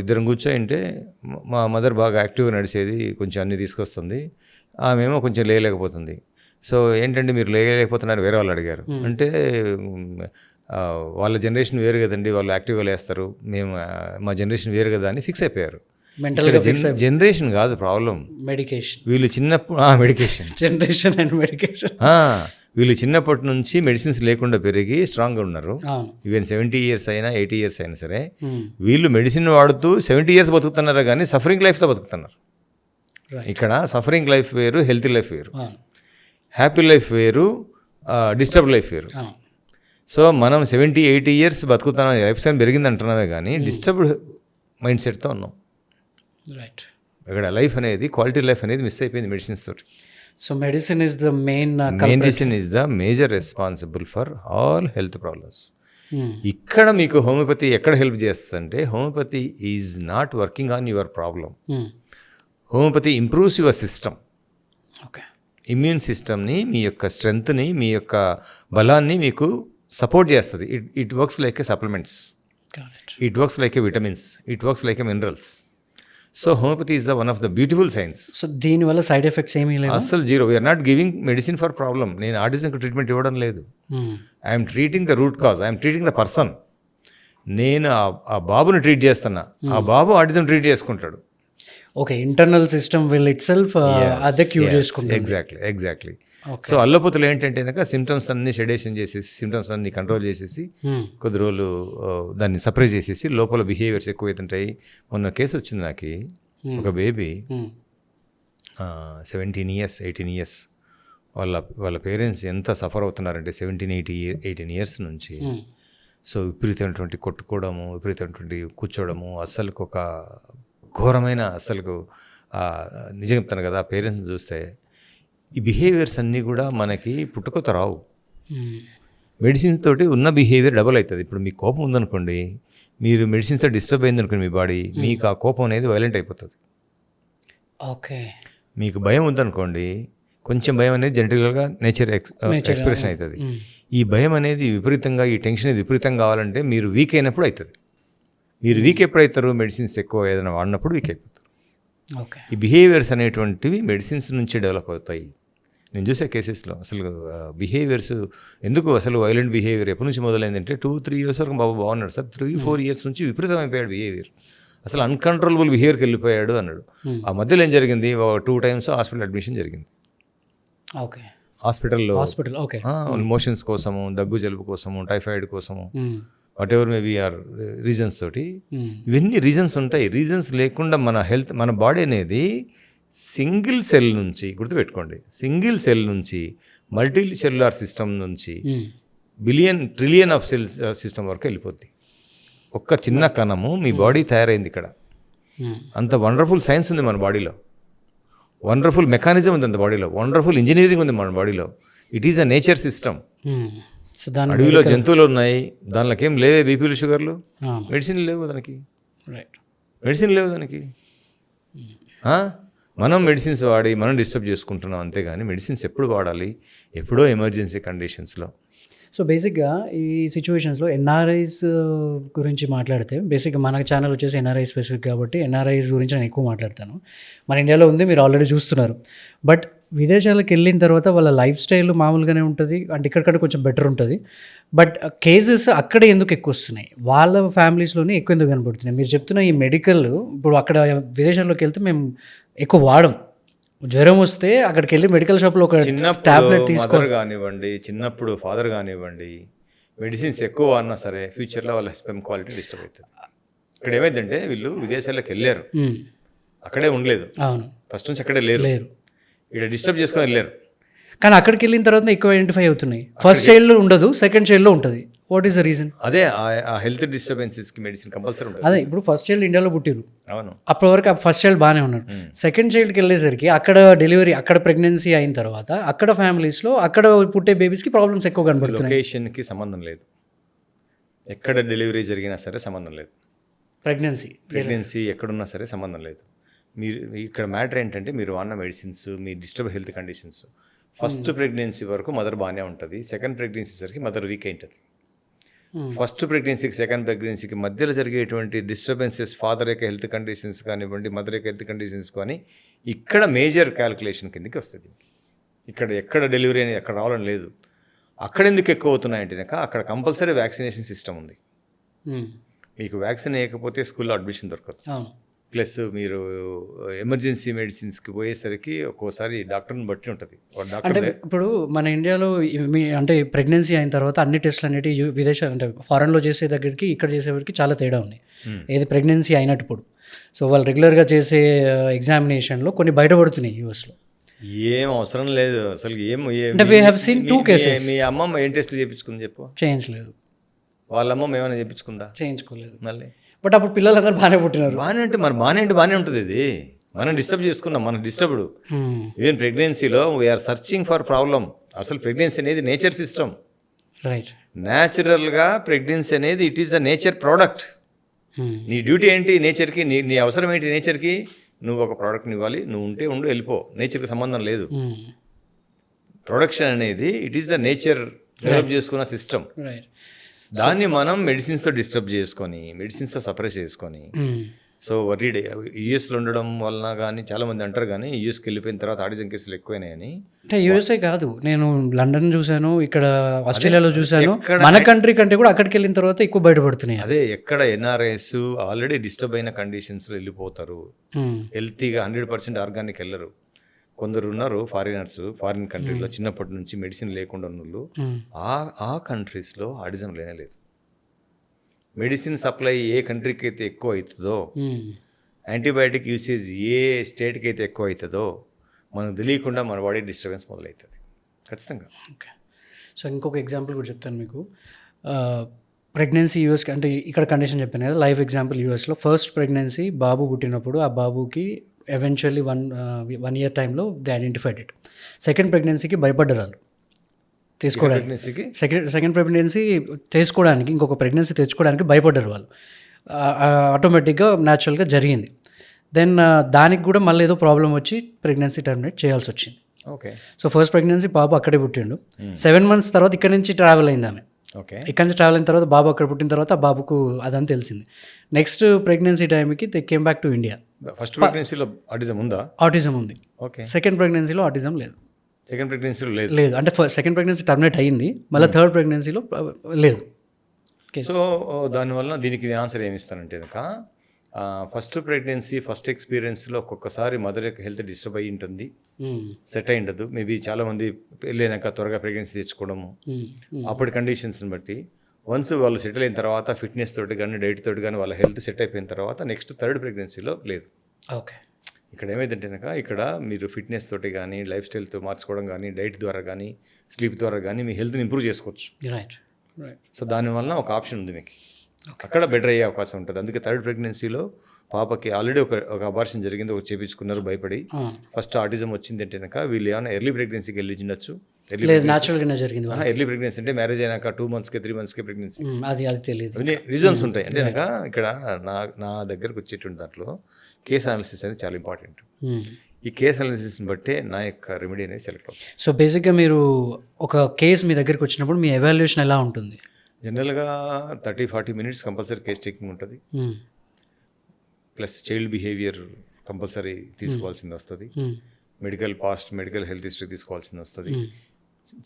ఇద్దరం కూర్చోయింటే మా మదర్ బాగా యాక్టివ్గా నడిచేది, కొంచెం అన్నీ తీసుకొస్తుంది, ఆమెమో కొంచెం లేయలేకపోతుంది. సో ఏంటంటే మీరు లేయలేకపోతున్నారు వేరే వాళ్ళు అడిగారు. అంటే వాళ్ళ జనరేషన్ వేరు కదండి, వాళ్ళు యాక్టివ్గా లేస్తారు, మేము మా జనరేషన్ వేరు కదా అని ఫిక్స్ అయిపోయారు. జనరేషన్ కాదు ప్రాబ్లం, మెడికేషన్. వీళ్ళు చిన్నప్పుడు మెడికేషన్, జనరేషన్ అండ్ మెడికేషన్. వీళ్ళు చిన్నప్పటి నుంచి మెడిసిన్స్ లేకుండా పెరిగి స్ట్రాంగ్గా ఉన్నారు. ఈవెన్ 70 years అయినా 80 years అయినా సరే వీళ్ళు మెడిసిన్ వాడుతూ 70 years బతుకుతున్నారు, కానీ సఫరింగ్ లైఫ్తో బతుకుతున్నారు. ఇక్కడ సఫరింగ్ లైఫ్ వేరు, హెల్తీ లైఫ్ వేరు, హ్యాపీ లైఫ్ వేరు, డిస్టర్బ్ లైఫ్ వేరు. సో మనం 70-80 years బతుకుతున్నాం, లైఫ్ స్టైల్ పెరిగింది అంటున్నామే కానీ డిస్టర్బ్డ్ మైండ్ సెట్తో ఉన్నాం. రైట్. ఇక్కడ లైఫ్ అనేది, క్వాలిటీ లైఫ్ అనేది మిస్ అయిపోయింది మెడిసిన్స్ తోటి. So medicine is the medicine is the major responsible for all health problems. ఇక్కడ మీకు హోమియోపతి ఎక్కడ హెల్ప్ చేస్తుందంటే, homeopathy is not working on your problem. Homeopathy improves your system. Okay. Immune సిస్టమ్ని, మీ యొక్క స్ట్రెంగ్త్ని, మీ యొక్క బలాన్ని మీకు సపోర్ట్ చేస్తుంది. It works like a supplements, it works like a vitamins, it works like a minerals. So homeopathy is the one of the beautiful science. So దీనివల్ల side effects ఏమీ లేవు, అసలు zero. We are not giving medicine for problem. నేను ఆటిజంకి treatment ఇవ్వడం లేదు. I'm treating the root cause, I'm treating the person. నేను ఆ బాబుని ట్రీట్ చేస్తున్నా, ఆ బాబు ఆటిజం ట్రీట్ చేసుకుంటాడు. Okay, internal system will it self అదే క్యూర్ చేసుకుంటుంది. ఎగ్జాక్ట్లీ. సో అల్లోపతులు ఏంటంటే కనుక సిమ్టమ్స్ అన్ని షెడేషన్ చేసేసి, సిమ్టమ్స్ అన్ని కంట్రోల్ చేసేసి, కొద్ది రోజులు దాన్ని సప్రెస్ చేసేసి, లోపల బిహేవియర్స్ ఎక్కువైతుంటాయి. మొన్న కేసు వచ్చింది నాకు, ఒక బేబీ 17 years 18 years, వాళ్ళ పేరెంట్స్ ఎంత సఫర్ అవుతున్నారంటే 17-18 years నుంచి. సో విపరీతమైనటువంటి కొట్టుకోవడము, విపరీతమైనటువంటి కూర్చోవడము, అస్సలకు ఒక ఘోరమైన, అస్సలకు నిజం చెప్తాను కదా, పేరెంట్స్ని చూస్తే ఈ బిహేవియర్స్ అన్నీ కూడా మనకి పుట్టుకొత్త రావు. మెడిసిన్స్ తోటి ఉన్న బిహేవియర్ డబల్ అవుతుంది. ఇప్పుడు మీకు కోపం ఉందనుకోండి, మీరు మెడిసిన్స్తో డిస్టర్బ్ అయిందనుకోండి మీ బాడీ, మీకు ఆ కోపం అనేది వైలెంట్ అయిపోతుంది. ఓకే. మీకు భయం ఉందనుకోండి, కొంచెం భయం అనేది జెనటికల్గా నేచర్ ఎక్స్ప్రెషన్ అవుతుంది. ఈ భయం అనేది విపరీతంగా, ఈ టెన్షన్ అనేది విపరీతంగా కావాలంటే మీరు వీక్ అయినప్పుడు అవుతుంది. మీరు వీక్ ఎప్పుడవుతారు? మెడిసిన్స్ ఎక్కువ ఏదైనా వాడినప్పుడు వీక్ అయిపోతారు. ఓకే. ఈ బిహేవియర్స్ అనేటువంటివి మెడిసిన్స్ నుంచి డెవలప్ అవుతాయి. నేను చూసే కేసెస్లో అసలు బిహేవియర్స్ ఎందుకు, అసలు వైలెంట్ బిహేవియర్ ఎప్పటి నుంచి మొదలైందంటే 2-3 years వరకు బాబు బాగున్నాడు సార్, 3-4 years నుంచి విపరీతమైపోయాడు బిహేవియర్, అసలు అన్కంట్రోలబుల్ బిహేవియర్కి వెళ్ళిపోయాడు అన్నాడు. ఆ మధ్యలో ఏం జరిగింది, 2 times హాస్పిటల్ అడ్మిషన్ జరిగింది. ఓకే. హాస్పిటల్. ఓకే. మోషన్స్ కోసము, దగ్గు జలుబు కోసము, టైఫాయిడ్ కోసము, whatever maybe or reasons తోటి. ఇవన్నీ రీజన్స్ ఉంటాయి. రీజన్స్ లేకుండా మన హెల్త్, మన బాడీ అనేది సింగిల్ సెల్ నుంచి, గుర్తుపెట్టుకోండి, సింగిల్ సెల్ నుంచి మల్టీ సెల్యులార్ సిస్టమ్ నుంచి ట్రిలియన్ ఆఫ్ సెల్స్ సిస్టమ్ వరకు వెళ్ళిపోద్ది. ఒక్క చిన్న కణము మీ బాడీ తయారైంది ఇక్కడ. అంత వండర్ఫుల్ సైన్స్ ఉంది మన బాడీలో, వండర్ఫుల్ మెకానిజం ఉంది అంత బాడీలో, వండర్ఫుల్ ఇంజనీరింగ్ ఉంది మన బాడీలో. It is a nature system. అడవిలో జంతువులు ఉన్నాయి, దానిలోకి ఏం లేవే బీపీలు, షుగర్లు, మెడిసిన్ లేవు దానికి, మెడిసిన్ లేవు దానికి. మనం మెడిసిన్స్ వాడి మనం డిస్టర్బ్ చేసుకుంటున్నాం అంతేగాని మెడిసిన్స్ ఎప్పుడు వాడాలి, ఎప్పుడో ఎమర్జెన్సీ కండిషన్స్లో. సో బేసిక్గా ఈ సిచ్యువేషన్స్లో ఎన్ఆర్ఐస్ గురించి మాట్లాడితే, బేసిక్గా మన ఛానల్ వచ్చేసి ఎన్ఆర్ఐ స్పెసిఫిక్ కాబట్టి ఎన్ఆర్ఐస్ గురించి నేను ఎక్కువ మాట్లాడతాను. మన ఇండియాలో ఉంది, మీరు ఆల్రెడీ చూస్తున్నారు. బట్ విదేశాలకు వెళ్ళిన తర్వాత వాళ్ళ లైఫ్ స్టైల్ మామూలుగానే ఉంటుంది, అంటే ఇక్కడికంటే కొంచెం బెటర్ ఉంటుంది. బట్ కేసెస్ అక్కడే ఎందుకు ఎక్కువ వస్తున్నాయి, వాళ్ళ ఫ్యామిలీస్లోనే ఎక్కువ ఎందుకు కనబడుతున్నాయి? మీరు చెప్తున్న ఈ మెడికల్, ఇప్పుడు అక్కడ విదేశాల్లోకి వెళ్తే మేము ఎక్కువ వాడం, జ్వరం వస్తే అక్కడికి వెళ్ళి మెడికల్ షాప్లో ఒక టాబ్లెట్ తీసుకోవాలి కానివ్వండి, చిన్నప్పుడు ఫాదర్ కానివ్వండి, మెడిసిన్స్ ఎక్కువ అన్నా సరే ఫ్యూచర్లో వాళ్ళ స్పెమ్ క్వాలిటీ డిస్టర్బ్ అవుతుంది. ఇక్కడ ఏమైందంటే వీళ్ళు విదేశాలకు వెళ్ళారు, అక్కడే ఉండలేదు, ఫస్ట్ నుంచి అక్కడే లేరు. ఇక్కడ డిస్టర్బ్ చేసుకొని వెళ్ళారు. కానీ అక్కడికి వెళ్ళిన తర్వాత ఎక్కువ ఐడెంటిఫై అవుతున్నాయి. ఫస్ట్ చైల్డ్లో ఉండదు, సెకండ్ చైల్డ్లో ఉంటుంది. What is the reason? అదే ఆ హెల్త్ డిస్టర్బెన్సెస్కి మెడిసిన్ కంపల్సరీ ఉంటుంది. అదే ఇప్పుడు ఫస్ట్ చైల్డ్ ఇండియాలో పుట్టిరు, అవును, అప్పటి వరకు ఆ ఫస్ట్ చైల్డ్ బాగానే ఉన్నారు. సెకండ్ చైల్డ్కి వెళ్ళేసరికి అక్కడ డెలివరీ, అక్కడ ప్రెగ్నెన్సీ అయిన తర్వాత అక్కడ ఫ్యామిలీస్లో అక్కడ పుట్టే బేబీస్కి ప్రాబ్లమ్స్ ఎక్కువ కనబడుతున్నాయి. లొకేషన్కి సంబంధం లేదు, ఎక్కడ డెలివరీ జరిగినా సరే సంబంధం లేదు. ప్రెగ్నెన్సీ ఎక్కడున్నా సరే సంబంధం లేదు. మీరు ఇక్కడ మ్యాటర్ ఏంటంటే మీరు వాడిన మెడిసిన్స్, మీ disturb health conditions. First pregnancy వరకు మదర్ బాగానే ఉంటుంది, సెకండ్ ప్రెగ్నెన్సీ సరికి మదర్ వీక్ అవుతుంది. ఫస్ట్ ప్రెగ్నెన్సీకి సెకండ్ ప్రెగ్నెన్సీకి మధ్యలో జరిగేటువంటి డిస్టర్బెన్సెస్, ఫాదర్ యొక్క హెల్త్ కండిషన్స్ కానివ్వండి, మదర్ యొక్క హెల్త్ కండిషన్స్ కానీ ఇక్కడ మేజర్ క్యాలిక్యులేషన్ కిందకి వస్తుంది. ఇక్కడ ఎక్కడ డెలివరీ అనేది అక్కడ రావడం లేదు. అక్కడ ఎందుకు ఎక్కువ అవుతున్నాయంటే కనుక అక్కడ కంపల్సరీ వ్యాక్సినేషన్ సిస్టమ్ ఉంది. మీకు వ్యాక్సిన్ వేయకపోతే స్కూల్లో అడ్మిషన్ దొరకదు. ప్లస్ మీరు ఎమర్జెన్సీ మెడిసిన్స్కి పోయేసరికి ఒక్కోసారి డాక్టర్ని బట్టి ఉంటుంది. అంటే ఇప్పుడు మన ఇండియాలో అంటే ప్రెగ్నెన్సీ అయిన తర్వాత అన్ని టెస్ట్లు అనేవి విదేశాలు అంటే ఫారెన్లో చేసే దగ్గరికి ఇక్కడ చేసేవారికి చాలా తేడా ఉంది. ఏది ప్రెగ్నెన్సీ అయినప్పుడు సో వాళ్ళు రెగ్యులర్గా చేసే ఎగ్జామినేషన్లో కొన్ని బయటపడుతున్నాయి యూఎస్లో. ఏం అవసరం లేదు అసలు. అంటే వీ హ్యావ్ సీన్ 2 cases. మీ అమ్మమ్మ ఏం టెస్ట్లు చేయించుకుంది చెప్పు? చేయించలేదు. వాళ్ళ అమ్మమ్మ ఏమైనా చేయించుకుందా? చేయించుకోలేదు. మళ్ళీ బట్ అప్పుడు పిల్లలందరూ బాగానే పుట్టినారు. బాగానే అంటే మరి బాగానే ఉంటుంది. ఇది మనం డిస్టర్బ్ చేసుకున్నాం, మనం డిస్టర్బ్డ్. ఈవెన్ ప్రెగ్నెన్సీలో వీఆర్ సర్చింగ్ ఫర్ ప్రాబ్లమ్. అసలు ప్రెగ్నెన్సీ అనేది నేచర్ సిస్టమ్. రైట్. న్యాచురల్గా ప్రెగ్నెన్సీ అనేది it is the nature product. నీ డ్యూటీ ఏంటి నేచర్కి? నీ అవసరం ఏంటి నేచర్కి? నువ్వు ఒక ప్రోడక్ట్ని ఇవ్వాలి, నువ్వు ఉంటే ఉండు, వెళ్ళిపో. నేచర్కి సంబంధం లేదు. ప్రొడక్షన్ అనేది it is the nature develop చేసుకున్న సిస్టమ్. రైట్. దాన్ని మనం మెడిసిన్స్తో డిస్టర్బ్ చేసుకొని, మెడిసిన్స్తో సప్రెస్ చేసుకొని, సో వరీడ్ యూఎస్లో ఉండడం వలన కానీ చాలామంది అంటారు, కానీ యూఎస్కి వెళ్ళిపోయిన తర్వాత ఆటిజం కేసులు ఎక్కువైనాయని. అంటే యూఎస్ఏ కాదు, నేను లండన్ చూశాను, ఇక్కడ ఆస్ట్రేలియాలో చూశాను. మన కంట్రీ కంటే కూడా అక్కడికి వెళ్ళిన తర్వాత ఎక్కువ బయటపడుతున్నాయి. అదే ఎక్కడ ఎన్ఆర్ఐస్ ఆల్రెడీ డిస్టర్బ్ అయిన కండిషన్స్లో వెళ్ళిపోతారు. హెల్తీగా 100% ఆర్గానిక్ వెళ్ళరు. కొందరు ఉన్నారు ఫారినర్స్, ఫారిన్ కంట్రీలో చిన్నప్పటి నుంచి మెడిసిన్ లేకుండా ఉన్న వాళ్ళు. ఆ కంట్రీస్లో ఆటిజం లేదు. మెడిసిన్ సప్లై ఏ కంట్రీకి అయితే ఎక్కువ అవుతుందో, యాంటీబయాటిక్ యూసేజ్ ఏ స్టేట్కి అయితే ఎక్కువ అవుతుందో, మనకు తెలియకుండా మన బాడీ డిస్టర్బెన్స్ మొదలవుతుంది ఖచ్చితంగా. ఓకే. సో ఇంకొక ఎగ్జాంపుల్ కూడా చెప్తాను మీకు. ప్రెగ్నెన్సీ యూఎస్కి అంటే ఇక్కడ కండిషన్ చెప్పాను కదా, లైఫ్ ఎగ్జాంపుల్. యూఎస్లో ఫస్ట్ ప్రెగ్నెన్సీ బాబు పుట్టినప్పుడు ఆ బాబుకి ఎవెన్చువల్లీ వన్ ఇయర్ టైంలో దే ఐడెంటిఫైడ్ ఇట్. సెకండ్ ప్రెగ్నెన్సీకి భయపడ్డారు వాళ్ళు తీసుకోవడానికి. సెకండ్ ప్రెగ్నెన్సీ తీసుకోవడానికి, ఇంకొక ప్రెగ్నెన్సీ తెచ్చుకోవడానికి భయపడ్డారు వాళ్ళు. ఆటోమేటిక్గా న్యాచురల్గా జరిగింది. దెన్ దానికి కూడా మళ్ళీ ఏదో ప్రాబ్లం వచ్చి ప్రెగ్నెన్సీ టర్మినేట్ చేయాల్సి వచ్చింది. ఓకే. సో ఫస్ట్ ప్రెగ్నెన్సీ బాబు అక్కడే పుట్టిండు. 7 months తర్వాత ఇక్కడ నుంచి ట్రావెల్ అయింది ఆమె. ఓకే. ఇక్కడ నుంచి ట్రావెల్ అయిన తర్వాత బాబు అక్కడ పుట్టిన తర్వాత ఆ బాబుకు అదని తెలిసింది. నెక్స్ట్ ప్రెగ్నెన్సీ టైంకి they came back to India. First ప్రెగ్నెన్సీలో ఆటిజం ఉందా? ఆటిజం ఉంది. ఓకే. సెకండ్ ప్రెగ్నెన్సీలో ఆటిజం లేదు. సెకండ్ ప్రెగ్నెన్సీలో లేదు అంటే సెకండ్ ప్రెగ్నెన్సీ టర్మినేట్ అయ్యింది, మళ్ళీ థర్డ్ ప్రెగ్నెన్సీలో లేదు. సో దానివల్ల దీనికి ఆన్సర్ ఏమి ఇస్తానంటే కనుక, ఫస్ట్ ప్రెగ్నెన్సీ ఫస్ట్ ఎక్స్పీరియన్స్లో ఒక్కొక్కసారి మదర్ యొక్క హెల్త్ డిస్టర్బ్ అయ్యి ఉంటుంది, సెట్ అయి ఉండదు. మేబీ చాలామంది పెళ్ళైనాక త్వరగా ప్రెగ్నెన్సీ తెచ్చుకోవడము, అప్పటి కండిషన్స్ని బట్టి. వన్స్ వాళ్ళు సెటిల్ అయిన తర్వాత ఫిట్నెస్ తోటి కానీ డైట్ తోటి కానీ వాళ్ళ హెల్త్ సెట్ అయిపోయిన తర్వాత నెక్స్ట్ థర్డ్ ప్రెగ్నెన్సీలో లేదు. ఓకే. ఇక్కడ ఏమైందంటే కనుక, ఇక్కడ మీరు ఫిట్నెస్ తోటి కానీ లైఫ్ స్టైల్తో మార్చుకోవడం కానీ డైట్ ద్వారా కానీ స్లీప్ ద్వారా కానీ మీ హెల్త్ని ఇంప్రూవ్ చేసుకోవచ్చు. రైట్. సో దానివల్ల ఒక ఆప్షన్ ఉంది మీకు, అక్కడ బెటర్ అయ్యే అవకాశం ఉంటుంది. అందుకే థర్డ్ ప్రెగ్నెన్సీలో పాపకి ఆల్రెడీ ఒక అబార్షన్ జరిగింది, ఒక చేయించుకున్నారు భయపడి. ఫస్ట్ ఆటిజం వచ్చింది అంటే కనుక వీళ్ళు ఏమైనా ఎర్లీ ప్రెగ్నెన్సీకి వెళ్ళి ఉండొచ్చు. న్యాచురల్గానే జరిగింది. ఎర్లీ ప్రెగ్నెన్సీ అంటే మ్యారేజ్ అయినాక 2 monthsకి 3 monthsకి ప్రెగ్నెన్సీ, అది తెలియదు. అన్ని రీజన్స్ ఉంటాయి. అంటే కనుక ఇక్కడ నా దగ్గరకు వచ్చేటువంటి దాంట్లో కేస్ అనాలిసిస్ అనేది చాలా ఇంపార్టెంట్. ఈ కేస్ అనాలిసిస్ని బట్టే నా యొక్క రెమెడీ అనేది సెలెక్ట్ అవుతుంది. సో బేసిక్గా మీరు ఒక కేసు మీ దగ్గరికి వచ్చినప్పుడు మీ ఎవాల్యుయేషన్ ఎలా ఉంటుంది? జనరల్గా 30-40 minutes కంపల్సరీ కేస్ టేకింగ్ ఉంటుంది. ప్లస్ చైల్డ్ బిహేవియర్ కంపల్సరీ తీసుకోవాల్సింది వస్తుంది. మెడికల్ హెల్త్ హిస్టరీ తీసుకోవాల్సింది వస్తుంది.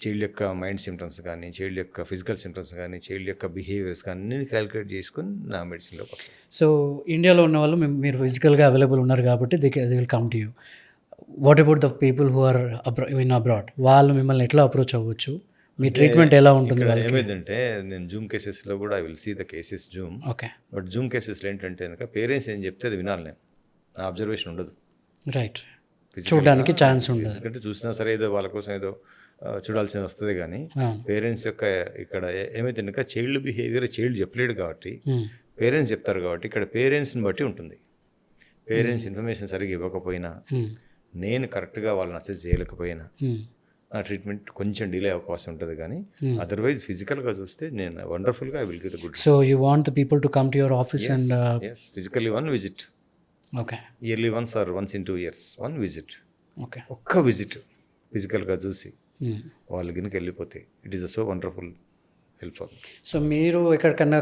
చైల్డ్ యొక్క మైండ్ సిమ్టమ్స్ కానీ, చైల్డ్ యొక్క ఫిజికల్ సిమ్టమ్స్ కానీ, చైల్డ్ యొక్క బిహేవియర్స్ కానీ అన్ని క్యాలిక్యులేట్ చేసుకుని నా మెడిసిన్లోకి వస్తుంది. సో ఇండియాలో ఉన్న వాళ్ళు మీరు ఫిజికల్గా అవైలబుల్ ఉన్నారు కాబట్టి they will come to you. What about the people who are in abroad? వాళ్ళు మిమ్మల్ని ఎట్లా అప్రోచ్ అవ్వచ్చు? మీ ట్రీట్మెంట్ ఎలా ఉంటుంది? ఏమైందంటే నేను జూమ్ కేసెస్లో కూడా I will see the cases zoom. Okay. But zoom కేసెస్లో ఏంటంటే కనుక పేరెంట్స్ ఏం చెప్తే అది వినాలి, నేను నా అబ్జర్వేషన్ ఉండదు. రైట్. చూడడానికి ఛాన్స్ ఉండదు. ఎందుకంటే చూసినా సరే ఏదో వాళ్ళ కోసం ఏదో చూడాల్సింది వస్తుంది కానీ పేరెంట్స్ యొక్క ఇక్కడ ఏమైతే కనుక చైల్డ్ బిహేవియర్ చైల్డ్ చెప్పలేడు కాబట్టి పేరెంట్స్ చెప్తారు కాబట్టి ఇక్కడ పేరెంట్స్ని బట్టి ఉంటుంది. పేరెంట్స్ ఇన్ఫర్మేషన్ సరిగ్గా ఇవ్వకపోయినా, నేను కరెక్ట్గా వాళ్ళని అసెస్ చేయలేకపోయినా నా ట్రీట్మెంట్ కొంచెం డిలే అవకాశం ఉంటుంది కానీ అదర్వైజ్ ఫిజికల్గా చూస్తే నేను వండర్ఫుల్గా I will give the good. So you want the people to come to your office and physically one visit, okay, yearly once or once in 2 years one visit, okay, ఒక్క visit ఫిజికల్గా చూసి వాళ్ళు గినక వెళ్ళిపోతే it is so wonderful helpful. So మీరు ఎక్కడికన్నా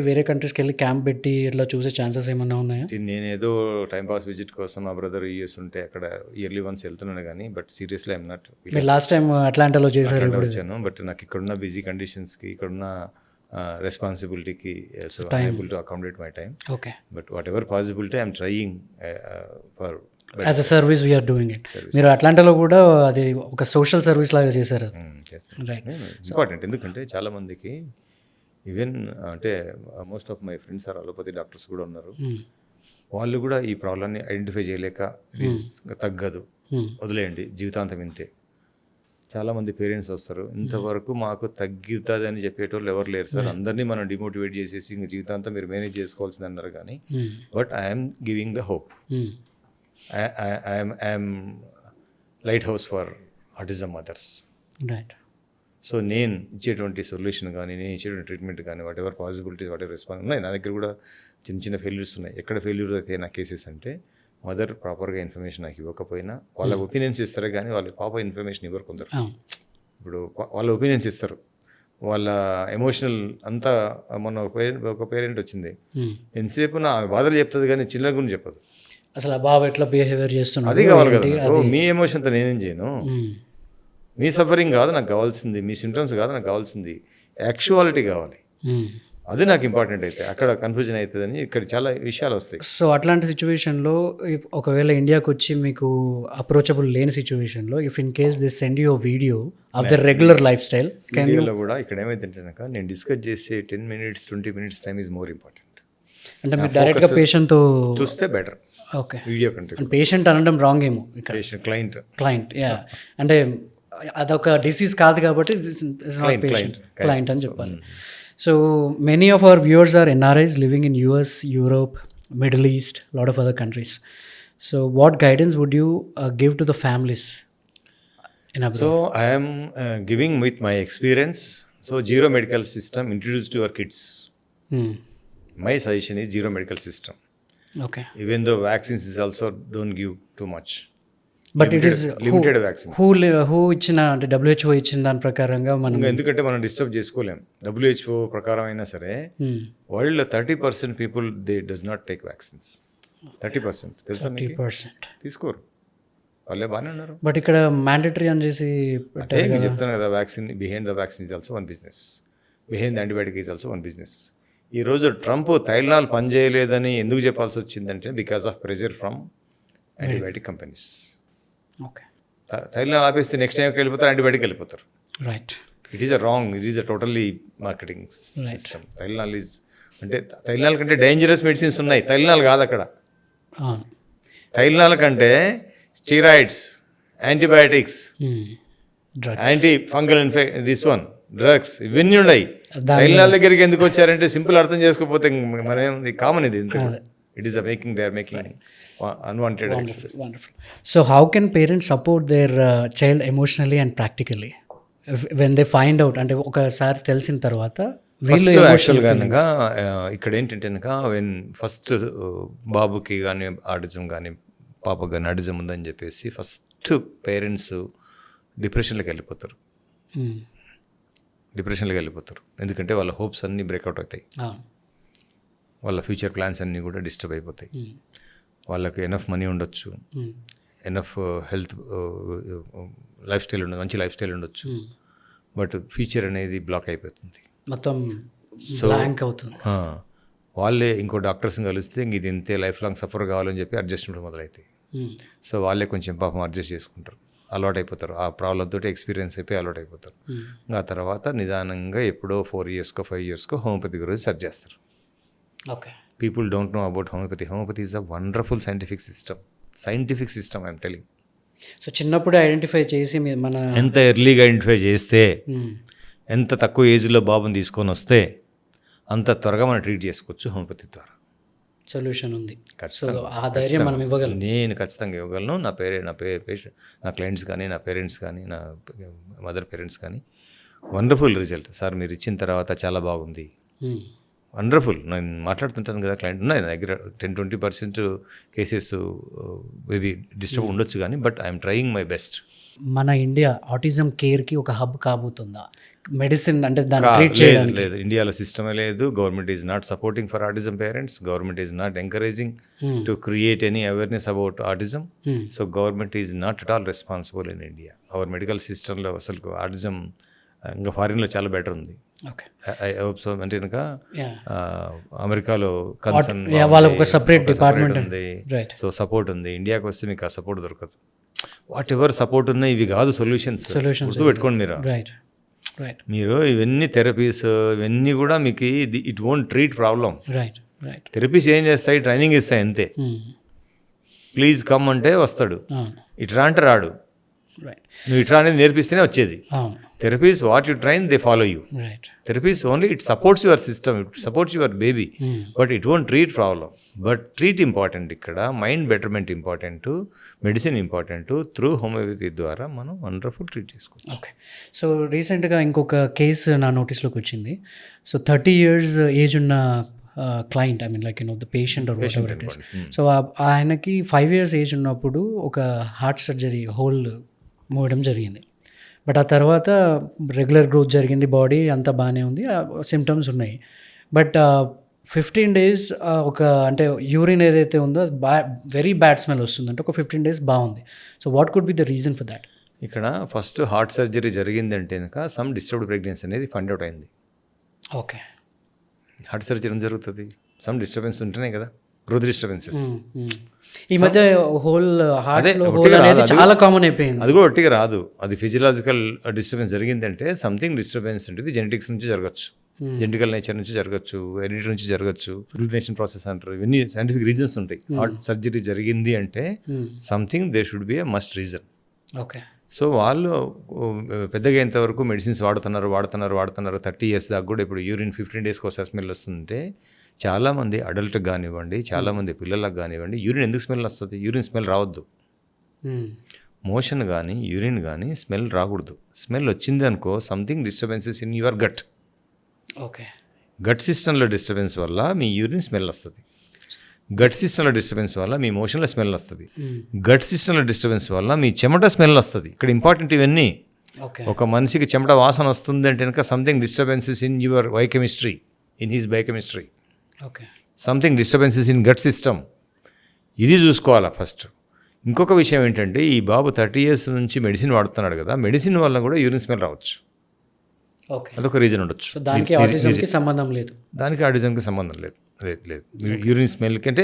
వేరే కంట్రీస్కి వెళ్ళి క్యాంప్ పెట్టి ఇట్లా చూసే ఛాన్సెస్ ఏమన్నా ఉన్నాయా? నేను ఏదో టైంపాస్ విజిట్ కోసం మా బ్రదర్ యూఎస్ ఉంటే అక్కడ ఇయర్లీ వన్స్ వెళ్తున్నాను కానీ బట్ సీరియస్లీ ఐఎమ్ నాట్. మీరు లాస్ట్ టైం అట్లాంటాలో చేశారు, వచ్చాను బట్ నాకు ఇక్కడున్న బిజీ కండిషన్స్కి ఇక్కడున్న రెస్పాన్సిబిలిటీకి so I able to accommodate my time. Okay, but whatever possibility I'm trying for as a service we're doing it. మీరు అట్లాంటాలో కూడా అది ఒక సోషల్ సర్వీస్ లాగా చేశారు, రైట్? ఇంపార్టెంట్, ఎందుకంటే చాలామందికి ఈవెన్ అంటే most of my friends are allopathy doctors కూడా ఉన్నారు. వాళ్ళు కూడా ఈ ప్రాబ్లమ్ని ఐడెంటిఫై చేయలేక తగ్గదు, వదిలేయండి జీవితాంతం ఇంతే. చాలామంది పేరెంట్స్ వస్తారు, ఇంతవరకు మాకు తగ్గుతుంది అని చెప్పేటోళ్ళు ఎవరు లేరు సార్, అందరినీ మనం డిమోటివేట్ చేసేసి ఇంక జీవితాంతం మీరు మేనేజ్ చేసుకోవాల్సింది అన్నారు కానీ but I'm giving the hope. I'm lighthouse for autism mothers, right? So నేను ఇచ్చేటువంటి సొల్యూషన్ కానీ నేను ఇచ్చేటువంటి ట్రీట్మెంట్ కానీ whatever possibilities whatever response ఉన్నాయి. నా దగ్గర కూడా చిన్న చిన్న ఫెయిల్యూర్స్ ఉన్నాయి. ఎక్కడ ఫెయిల్యూర్ అయితే నా కేసెస్ అంటే మదర్ ప్రాపర్గా ఇన్ఫర్మేషన్ నాకు ఇవ్వకపోయినా వాళ్ళ ఒపీనియన్స్ ఇస్తారు కానీ వాళ్ళ పాప ఇన్ఫర్మేషన్ ఇవ్వరు కొందరు. ఇప్పుడు వాళ్ళ ఒపీనియన్స్ ఇస్తారు, వాళ్ళ ఎమోషనల్ అంతా. మొన్న ఒక పేరెంట్ వచ్చింది, ఎంతసేపు నా బాధలు చెప్తుంది కానీ చిల్లర గురించి చెప్పదు. అసలు ఆ బాబు ఎట్లా బిహేవియర్ చేస్తున్నాడు అది కావాలి కదా. మీ ఎమోషన్తో నేనేం చేయను, మీ సఫరింగ్ కాదు నాకు కావాల్సింది, మీ సిమ్టమ్స్ కాదు నాకు కావాల్సింది, యాక్చువాలిటీ కావాలి. అది నాకు ఇంపార్టెంట్. అయితే అక్కడ కన్ఫ్యూజన్ అవుతుందని ఇక్కడ చాలా విషయాలు వస్తాయి. సో అట్లాంటి సిచ్యువేషన్లో ఒకవేళ ఇండియాకి వచ్చి మీకు అప్రోచబుల్ లేని సిచ్యువేషన్లో if in case this send you video of the regular life style వీడియోలో కూడా ఇక్కడ ఏమైందంటే నేను డిస్కస్ చేసే 10 minutes 20 minutes time is more important. అంటే మీరు డైరెక్ట్గా పేషెంట్తో చూస్తే బెటర్. ఓకే, వీడియో కంటే పేషెంట్ అనడం రాంగ్ ఏమో, ఇక్కడ క్లయింట్ యా, అంటే అదొక డిసీజ్ కాదు కాబట్టి క్లయింట్ అని చెప్పాలి. So many of our viewers are NRIs living in US, Europe, Middle East, lot of other countries. So what guidance would you give to the families in abroad? So I am giving with my experience. So zero medical system introduced to your kids. My suggestion is zero medical system. Okay. Even though vaccines is also don't give too much. But it is limited vaccines. Who ఇచ్చిన అంటే WHO ఇచ్చిన దాని ప్రకారంగా మనం, ఎందుకంటే మనం disturb చేసుకోలేం. WHO ప్రకారం అయినా సరే వరల్డ్లో 30% people they does not take vaccines. 30% తెలుసా? 30% తీసుకోరు, వాళ్ళే బాగానే ఉన్నారు. బట్ ఇక్కడ మ్యాండేటరీ అని చేసి చెప్తాను కదా, vaccine behind the vaccine is also one business, behind the antibiotic is also one business. ఈరోజు ట్రంప్ తైలనాలు పనిచేయలేదని ఎందుకు చెప్పాల్సి వచ్చిందంటే because of pressure from antibiotic companies. Okay, Tylenol ఆపేస్తే నెక్స్ట్ టైంకి వెళ్ళిపోతారు, యాంటీబయాటిక్ వెళ్ళిపోతారు. Right. It is a wrong, it is a totally marketing system. Tylenol is అంటే తైలనాల కంటే డేంజరస్ మెడిసిన్స్ ఉన్నాయి, తైలనాలు కాదు అక్కడ. తైలనాల కంటే steroids, antibiotics, anti fungal this one drugs ఇవన్నీ ఉన్నాయి. తైలనాల దగ్గరికి ఎందుకు వచ్చారంటే సింపుల్ అర్థం చేసుకోకపోతే మరేముంది, కామన్ ఇది. It is a making, they are making unwanted. Wonderful. So how can parents support their child emotionally and practically when they find out, అంటే ఒకసారి తెలిసిన తర్వాత వీళ్ళు యాక్చువల్గా ఇక్కడ ఏంటంటే వెన్ ఫస్ట్ బాబుకి కానీ ఆటిజం కానీ పాపకు కానీ ఆటిజం ఉందని చెప్పేసి ఫస్ట్ పేరెంట్స్ డిప్రెషన్లోకి వెళ్ళిపోతారు. ఎందుకంటే వాళ్ళ హోప్స్ అన్నీ బ్రేక్అవుట్ అవుతాయి, వాళ్ళ ఫ్యూచర్ ప్లాన్స్ అన్నీ కూడా డిస్టర్బ్ అయిపోతాయి. వాళ్ళకి ఎనఫ్ మనీ ఉండొచ్చు, ఎనఫ్ హెల్త్ లైఫ్ స్టైల్ ఉండదు, మంచి లైఫ్ స్టైల్ ఉండొచ్చు, బట్ ఫ్యూచర్ అనేది బ్లాక్ అయిపోతుంది, మొత్తం బ్లాంక్ అవుతుంది. వాళ్ళే ఇంకో డాక్టర్స్ని కలిస్తే ఇంక ఇది ఇంతే లైఫ్ లాంగ్ సఫర్ కావాలని చెప్పి అడ్జస్ట్మెంట్ మొదలవుతాయి. సో వాళ్ళే కొంచెం పాపం అడ్జస్ట్ చేసుకుంటారు, అలవాటు అయిపోతారు, ఆ ప్రాబ్లంతో ఎక్స్పీరియన్స్ అయిపోయి అలవాటు అయిపోతారు. ఆ తర్వాత నిదానంగా ఎప్పుడో 4 yearsకో 5 yearsకో హోమియోపతి గురించి సెర్చ్ చేస్తారు. Okay. People don't know about homeopathy. Homeopathy is a wonderful scientific system. I am telling. So చిన్నప్పుడే ఐడెంటిఫై చేసి మన ఎంత ఎర్లీగా ఐడెంటిఫై చేస్తే, ఎంత తక్కువ ఏజ్లో బాబుని తీసుకొని వస్తే అంత త్వరగా మనం ట్రీట్ చేసుకోవచ్చు హోమియోపతి ద్వారా. సొల్యూషన్ ఉంది. సో ఆ ధైర్యం మనం ఇవ్వగలం. నేను ఖచ్చితంగా ఇవ్వగలను. నా పేషెంట్, నా క్లయింట్స్ కానీ, నా పేరెంట్స్ కానీ, నా మదర్ పేరెంట్స్ కానీ వండర్ఫుల్ రిజల్ట్ సార్ మీరు ఇచ్చిన తర్వాత చాలా బాగుంది, వండర్ఫుల్. నేను మాట్లాడుతుంటాను కదా, క్లయింట్ ఉన్నాయి నా దగ్గర 10-20% కేసెస్ మేబీ డిస్టర్బ్ ఉండొచ్చు కానీ but I'm trying my best. మన ఇండియా ఆటిజం కేర్కి ఒక హబ్ కాబోతుందా? మెడిసిన్ అంటే దాన్ని ట్రీట్ చేయడానికి లేదు, ఇండియాలో సిస్టమే లేదు. Government is not supporting for autism parents. Government is not encouraging to create any awareness about autism. So government is not at all responsible in India. Hour medical సిస్టంలో అసలు autism ఇంకా ఫారిన్లో చాలా బెటర్ ఉంది. I hope so. అంటే కనుక అమెరికాలో concern వాళ్ళకి ఒక సపరేట్ డిపార్ట్మెంట్ ఉంది, సో సపోర్ట్ ఉంది. ఇండియాకి వస్తే మీకు ఆ సపోర్ట్ దొరకదు. వాట్ ఎవర్ సపోర్ట్ ఉన్నాయి ఇవి కాదు సొల్యూషన్స్. గుర్తుపెట్టుకోండి మీరు. మీరు ఇవన్నీ థెరపీస్ ఇవన్నీ కూడా మీకు it won't treat problem. Therapies ఏం చేస్తాయి, ట్రైనింగ్ ఇస్తాయి అంతే. ప్లీజ్ కమ్ అంటే వస్తాడు, ఇట్రా అంటే రాడు. నువ్వు ఇట్రా అనేది నేర్పిస్తేనే వచ్చేది. Therapies what you train they follow you. Therapies only it supports your system, it supports your baby, but it won't treat problem. But treat important. ఇక్కడ mind betterment important, medicine important. Through homeopathy ద్వారా మనం wonderful treat చేసుకోవచ్చు. Okay. So రీసెంట్గా ఇంకొక case నా నోటీస్లోకి వచ్చింది. So 30 years age ఉన్న client, I mean like the patient or whatever it is. So ఆయనకి 5 years ఏజ్ ఉన్నప్పుడు ఒక హార్ట్ సర్జరీ హోల్ మోయడం జరిగింది. బట్ ఆ తర్వాత రెగ్యులర్ గ్రోత్ జరిగింది, బాడీ అంతా బాగానే ఉంది, సిమ్టమ్స్ ఉన్నాయి. బట్ 15 days ఒక అంటే యూరిన్ ఏదైతే ఉందో అది వెరీ బ్యాడ్ స్మెల్ వస్తుంది. అంటే ఒక 15 days బాగుంది. So what could be the reason for that? ఇక్కడ ఫస్ట్ హార్ట్ సర్జరీ జరిగిందంటే కనుక సమ్ డిస్టర్బ్డ్ ప్రెగ్నెన్సీ అనేది ఫైండ్ అవుట్ అయింది. ఓకే. హార్ట్ సర్జరీ జరుగుతుంది, సమ్ డిస్టర్బెన్స్ ఉంటున్నాయి కదా, గ్రోత్ డిస్టర్బెన్సెస్. ఈ మధ్య హోల్ హార్ట్ అనేది చాలా కామన్ అయిపోయింది. అది కూడా ఒట్టిగా రాదు. అది ఫిజియలాజికల్ డిస్టర్బెన్స్ జరిగిందంటే సంథింగ్ డిస్టర్బెన్స్ ఉంటుంది. జెనెటిక్స్ నుంచి జరగచ్చు, జెనెటికల్ నేచర్ నుంచి జరగచ్చు, హెరిడిటరీ నుంచి జరగచ్చు, రిలేషన్ ప్రాసెస్ అంటారు. ఇవన్నీ సైంటిఫిక్ రీజన్స్ ఉంటాయి. హార్ట్ సర్జరీ జరిగింది అంటే something they should be a must reason. Okay. So వాళ్ళు పెద్దగా ఎంతవరకు మెడిసిన్స్ వాడుతున్నారు 30 years దాకా కూడా. ఇప్పుడు యూరిన్ 15 daysకి ఒకసారి స్మెల్ వస్తుందంటే చాలామంది అడల్ట్కి కానివ్వండి, చాలామంది పిల్లలకు కానివ్వండి, యూరిన్ ఎందుకు స్మెల్ వస్తుంది? యూరిన్ స్మెల్ రావద్దు. మోషన్ కానీ యూరిన్ కానీ స్మెల్ రాకూడదు. స్మెల్ వచ్చింది అనుకో something disturbances in your gut. Okay. Gut సిస్టంలో డిస్టర్బెన్స్ వల్ల మీ యూరిన్ స్మెల్ వస్తుంది. గట్ సిస్టంలో డిస్టర్బెన్స్ వల్ల మీ మోషన్లో స్మెల్ వస్తుంది. గట్ సిస్టంలో డిస్టర్బెన్స్ వల్ల మీ చెమట స్మెల్ వస్తుంది. ఇక్కడ ఇంపార్టెంట్ ఇవన్నీ. ఒక మనిషికి చెమట వాసన వస్తుంది అంటే కనుక something disturbances in your biochemistry, in his biochemistry. Okay. Something disturbances in gut system. ఇది చూసుకోవాలా ఫస్ట్. ఇంకొక విషయం ఏంటంటే ఈ బాబు 30 years నుంచి మెడిసిన్ వాడుతున్నాడు కదా, మెడిసిన్ వల్ల కూడా యూరిన్ స్మెల్ రావచ్చు. ఓకే. అదొక రీజన్ ఉండొచ్చు. దానికి ఆటిజంకి సంబంధం లేదు. దానికి ఆటిజంకి సంబంధం లేదు. లేదు. యూరిన్ స్మెల్కి అంటే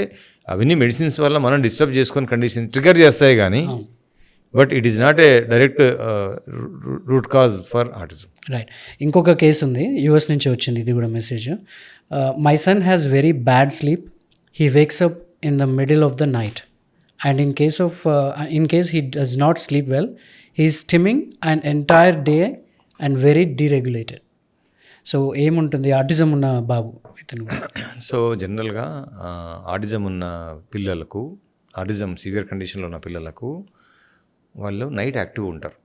అవన్నీ మెడిసిన్స్ వల్ల మనం డిస్టర్బ్ చేసుకొని కండిషన్ ట్రిగర్ చేస్తాయి కానీ but it is not a direct root cause for autism. Right. ఇంకొక కేసు ఉంది, యూఎస్ నుంచి వచ్చింది ఇది కూడా message. My son has very bad sleep. He wakes up in the middle of the night and in case he does not sleep well he is stimming and entire day and very deregulated. So ఏముంటుంది autism ఉన్న బాబు ఇతను? So జనరల్గా autism ఉన్న పిల్లలకు, autism severe కండిషన్లో ఉన్న పిల్లలకు వాళ్ళు నైట్ యాక్టివ్ ఉంటారు.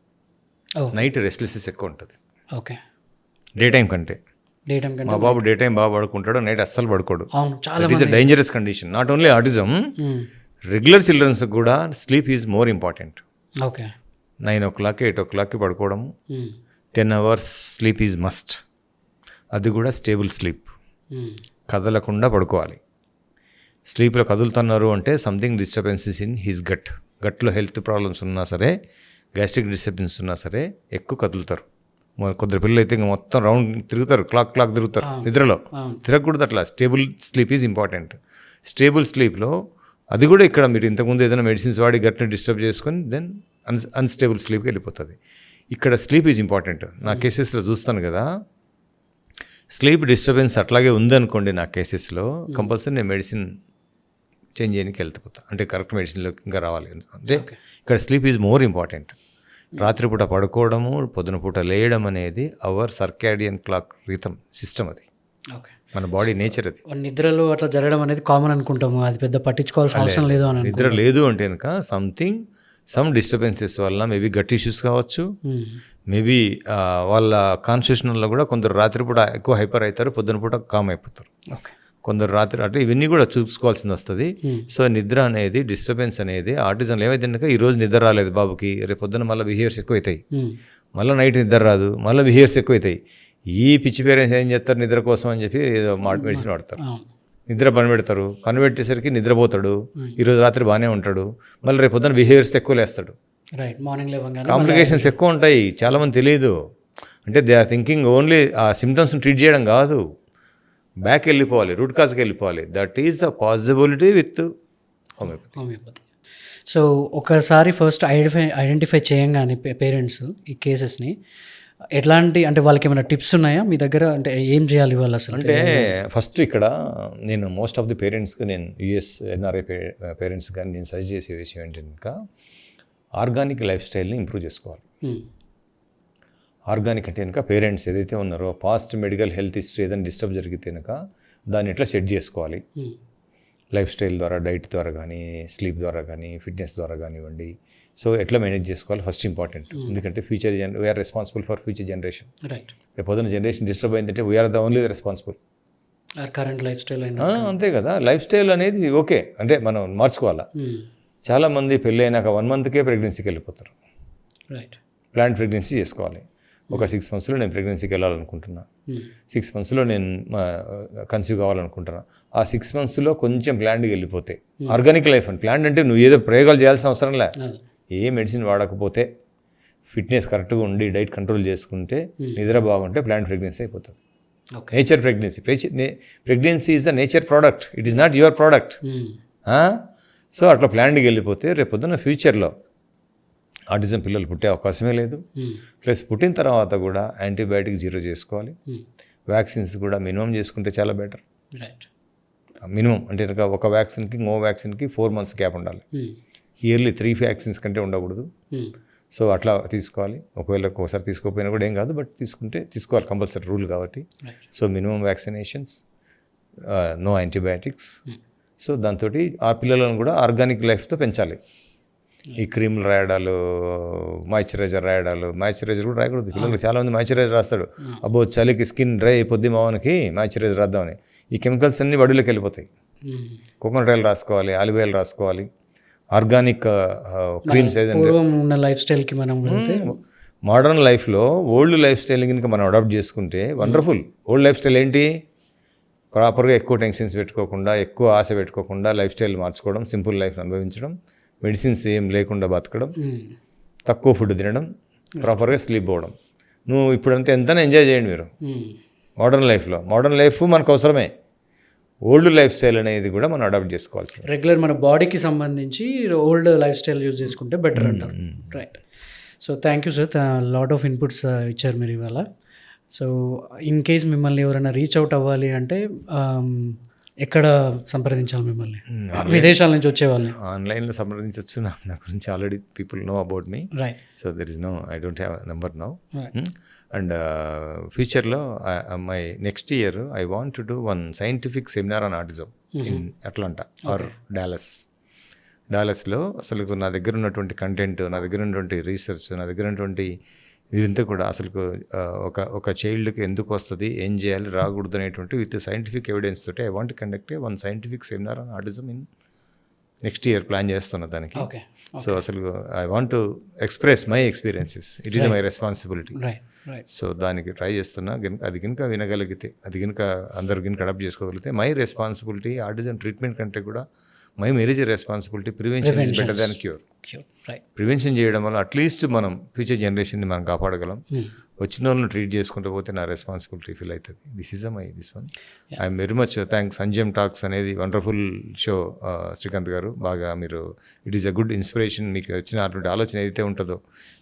నైట్ రెస్ట్లెస్నెస్ ఎక్కువ ఉంటుంది. ఓకే. డే టైం కంటే. మా బాబు డే టైం బాగా పడుకుంటాడు, నైట్ అస్సలు పడుకోడు. It is a dangerous condition. Not only autism, regular childrens కూడా sleep is more important. Okay. 9 o'clock 8 o'clockకి పడుకోవడం, 10 hours స్లీప్ ఈజ్ మస్ట్. అది కూడా స్టేబుల్ స్లీప్, కదలకుండా పడుకోవాలి. స్లీప్లో కదులుతున్నారు అంటే సంథింగ్ డిస్టర్బెన్సెస్ ఇన్ హిస్ గట్లో హెల్త్ ప్రాబ్లమ్స్ ఉన్నా సరే, గ్యాస్ట్రిక్ డిస్టర్బెన్స్ ఉన్నా సరే ఎక్కువ కదులుతారు. కొందరు పిల్లలు అయితే ఇంకా మొత్తం రౌండ్ తిరుగుతారు, క్లాక్ తిరుగుతారు నిద్రలో. తిరగకూడదు అట్లా. Stable sleep is important. Stable స్లీప్లో అది కూడా ఇక్కడ మీరు ఇంతకుముందు ఏదైనా మెడిసిన్స్ వాడి గట్ని డిస్టర్బ్ చేసుకొని దెన్ అన్స్టేబుల్ స్లీప్కి వెళ్ళిపోతుంది. ఇక్కడ స్లీప్ ఈజ్ ఇంపార్టెంట్. నా కేసెస్లో చూస్తాను కదా, స్లీప్ డిస్టర్బెన్స్ అట్లాగే ఉందనుకోండి నా కేసెస్లో, కంపల్సరీ నేను మెడిసిన్ చేంజ్ చేయడానికి వెళ్తాపోతా, అంటే కరెక్ట్ మెడిసిన్లోకి ఇంకా రావాలి. అంటే ఇక్కడ స్లీప్ ఈజ్ మోర్ ఇంపార్టెంట్. రాత్రిపూట పడుకోవడము, పొద్దున పూట లేయడం అనేది our circadian clock rhythm system, అది ఓకే. మన బాడీ నేచర్. అది నిద్రలో అట్లా జరగడం అనేది కామన్ అనుకుంటాము, అది పెద్ద పట్టించుకోవాల్సిన అవసరం లేదు అని. నిద్ర లేదు అంటే కనుక సమ్ డిస్టర్బెన్సెస్ వల్ల మేబీ గట్ ఇష్యూస్ కావచ్చు, మేబీ వాళ్ళ కాన్స్టిట్యూషన్లో కూడా కొందరు రాత్రిపూట ఎక్కువ హైపర్ అవుతారు, పొద్దున పూట కామ్ అయిపోతారు. ఓకే. కొందరు రాత్రి అంటే ఇవన్నీ కూడా చూసుకోవాల్సింది వస్తుంది. సో నిద్ర అనేది, డిస్టర్బెన్స్ అనేది ఆటిజంలో ఏమైతే కనుక ఈరోజు నిద్ర రాలేదు బాబుకి, రేపు పొద్దున మళ్ళీ బిహేవియర్స్ ఎక్కువ అవుతాయి, మళ్ళీ నైట్ నిద్ర రాదు, మళ్ళీ బిహేవియర్స్ ఎక్కువ అవుతాయి. ఈ పిచ్చి పేరెంట్స్ ఏం చేస్తారు, నిద్ర కోసం అని చెప్పి ఏదో మెడిసిన్ వాడతారు, నిద్ర పని పెడతారు, పని పెట్టేసరికి నిద్రపోతాడు, ఈరోజు రాత్రి బాగానే ఉంటాడు, మళ్ళీ రేపు పొద్దున బిహేవియర్స్ ఎక్కువ లేస్తాడు, రైట్. మార్నింగ్ లేవగానే కాంప్లికేషన్స్ ఎక్కువ ఉంటాయి. చాలామంది తెలియదు, అంటే దే ఆర్ థింకింగ్ ఓన్లీ ఆ సిమ్టమ్స్ని ట్రీట్ చేయడం కాదు, బ్యాక్ వెళ్ళిపోవాలి, రూట్ కాజ్కి వెళ్ళిపోవాలి. That is the possibility with homeopathy. So ఒకసారి ఫస్ట్ ఐడెంటిఫై చేయంగానే పేరెంట్స్ ఈ కేసెస్ని ఎట్లాంటి, అంటే వాళ్ళకి ఏమైనా టిప్స్ ఉన్నాయా మీ దగ్గర, అంటే ఏం చేయాలి వాళ్ళు అసలు? అంటే ఫస్ట్ ఇక్కడ నేను మోస్ట్ ఆఫ్ ది పేరెంట్స్కి, నేను యుఎస్ ఎన్ఆర్ఐ పేరెంట్స్ కానీ నేను సజెస్ట్ చేసే విషయం ఏంటంటే ఇంకా ఆర్గానిక్ లైఫ్ స్టైల్ని ఇంప్రూవ్ చేసుకోవాలి. ఆర్గానిక్ అంటే కనుక పేరెంట్స్ ఏదైతే ఉన్నారో పాస్ట్ మెడికల్ హెల్త్ హిస్టరీ ఏదైనా డిస్టర్బ్ జరిగితే కనుక దాన్ని ఎట్లా సెట్ చేసుకోవాలి, లైఫ్ స్టైల్ ద్వారా, డైట్ ద్వారా కానీ, స్లీప్ ద్వారా కానీ, ఫిట్నెస్ ద్వారా కానివ్వండి. సో ఎట్లా మేనేజ్ చేసుకోవాలి ఫస్ట్ ఇంపార్టెంట్. ఎందుకంటే future we are responsible for future generation. Right. రేపు పొద్దున జనరేషన్ డిస్టర్బ్ అయిందంటే we are the only responsible. Current lifestyle అంతే కదా. లైఫ్ స్టైల్ అనేది ఓకే అంటే మనం మార్చుకోవాలా. చాలామంది పెళ్ళి అయినాక 1 monthకే ప్రెగ్నెన్సీకి వెళ్ళిపోతారు. రైట్. ప్లాన్ ప్రెగ్నెన్సీ చేసుకోవాలి. ఒక 6 monthsలో నేను ప్రెగ్నెన్సీకి వెళ్ళాలనుకుంటున్నా, 6 monthsలో నేను కన్సీవ్ కావాలనుకుంటున్నా. ఆ 6 monthsలో కొంచెం ప్లాన్డ్కి వెళ్ళిపోతే ఆర్గానిక్ లైఫ్ అని. ప్లాన్ అంటే నువ్వు ఏదో ప్రయోగాలు చేయాల్సిన అవసరం లే, ఏ మెడిసిన్ వాడకపోతే, ఫిట్నెస్ కరెక్ట్గా ఉండి డైట్ కంట్రోల్ చేసుకుంటే, నిద్ర బాగుంటే ప్లాన్ ప్రెగ్నెన్సీ అయిపోతుంది. Nature pregnancy. Pregnancy is the nature product, it is not your product. So అట్లా ప్లాన్డ్కి వెళ్ళిపోతే రేపు పొద్దున్న ఫ్యూచర్లో ఆటిజం పిల్లలు పుట్టే అవకాశమే లేదు. ప్లస్ పుట్టిన తర్వాత కూడా యాంటీబయాటిక్ 0 చేసుకోవాలి. వ్యాక్సిన్స్ కూడా మినిమం చేసుకుంటే చాలా బెటర్. మినిమం అంటే ఒక వ్యాక్సిన్కి ఇంకో వ్యాక్సిన్కి 4 months గ్యాప్ ఉండాలి. ఇయర్లీ 3 vaccines కంటే ఉండకూడదు. సో అట్లా తీసుకోవాలి. ఒకవేళ ఒకసారి తీసుకోకపోయినా కూడా ఏం కాదు, బట్ తీసుకోవాలి కంపల్సరీ రూల్ కాబట్టి. So minimum vaccinations, no antibiotics. So దాంతో ఆ పిల్లలను కూడా ఆర్గానిక్ లైఫ్తో పెంచాలి. ఈ క్రీములు రాయడాలు, మాయిశ్చరైజర్ రాయడాలు, మాయిశ్చరైజర్ కూడా రాయకూడదు పిల్లలు. చాలామంది మాయిశ్చరైజర్ రాస్తాడు, అబ్బో చలికి స్కిన్ డ్రై అయిపోద్ది మావనికి మాయిశ్చరైజర్ రాద్దామని. ఈ కెమికల్స్ అన్నీ బాడీలోకి వెళ్ళిపోతాయి. కోకోనట్ ఆయిల్ రాసుకోవాలి, ఆలివ్ ఆయిల్ రాసుకోవాలి, ఆర్గానిక్ క్రీమ్స్ ఏదైనా. ఉన్న లైఫ్ స్టైల్కి మనం వెళ్తే మోడర్న్ లైఫ్లో ఓల్డ్ లైఫ్ స్టైల్ కనుక మనం అడాప్ట్ చేసుకుంటే వండర్ఫుల్. ఓల్డ్ లైఫ్ స్టైల్ ఏంటి, ప్రాపర్గా ఎక్కువ టెన్షన్స్ పెట్టుకోకుండా, ఎక్కువ ఆశ పెట్టుకోకుండా లైఫ్ స్టైల్ మార్చుకోవడం, సింపుల్ లైఫ్ అనుభవించడం, మెడిసిన్స్ ఏం లేకుండా బతకడం, తక్కువ ఫుడ్ తినడం, ప్రాపర్గా స్లీప్ పోవడం. నువ్వు ఇప్పుడంతా ఎంతైనా ఎంజాయ్ చేయండి మీరు మోడర్న్ లైఫ్లో. మోడర్న్ లైఫ్ మనకు అవసరమే. ఓల్డ్ లైఫ్ స్టైల్ అనేది కూడా మనం అడాప్ట్ చేసుకోవాల్సి. రెగ్యులర్ మన బాడీకి సంబంధించి ఓల్డ్ లైఫ్ స్టైల్ యూజ్ చేసుకుంటే బెటర్ అంటారు. Right. So thank you sir, lot of inputs ఇచ్చారు మీరు ఇవాళ. సో ఇన్ కేస్ మిమ్మల్ని ఎవరైనా రీచ్ అవుట్ అవ్వాలి అంటే ఎక్కడ సంప్రదించాలి మిమ్మల్ని, విదేశాల నుంచి వచ్చే వాళ్ళని? ఆన్లైన్లో సంప్రదించవచ్చు. నా గురించి already people know about me. Right. So there is no, I don't have number now. And ఫ్యూచర్లో my next year I want to do one scientific seminar on autism in Atlanta or డాలస్లో. అసలు నా దగ్గర ఉన్నటువంటి content, నా దగ్గర ఉన్నటువంటి research, నా దగ్గర ఉన్నటువంటి ఇదంతా కూడా అసలు ఒక చైల్డ్కి ఎందుకు వస్తుంది, ఏం చేయాలి, రాకూడదు అనేటువంటి విత్ సైంటిఫిక్ ఎవిడెన్స్ తోటి I want conduct one scientific seminar on autism in next year plan చేస్తున్నా దానికి. సో అసలు I want to express my experiences, it is my responsibility. So దానికి ట్రై చేస్తున్నా. అది కనుక వినగలిగితే, అది కనుక అందరు కనుక అడాప్ట్ చేసుకోగలిగితే, మై రెస్పాన్సిబిలిటీ ఆటిజం ట్రీట్మెంట్ కంటే కూడా my marriage responsibility. Prevention is better than cure. Prevention చేయడం వల్ల అట్లీస్ట్ మనం ఫ్యూచర్ జనరేషన్ని మనం కాపాడగలం. వచ్చిన వాళ్ళని ట్రీట్ చేసుకుంటూ పోతే నా రెస్పాన్సిబిలిటీ ఫీల్ అవుతుంది. This one. I'm very much thanks. Sanjay talks అనేది వండర్ఫుల్ షో శ్రీకాంత్ గారు. బాగా మీరు, it is a good inspiration. మీకు వచ్చిన అటువంటి ఆలోచన ఏదైతే ఉంటుందో,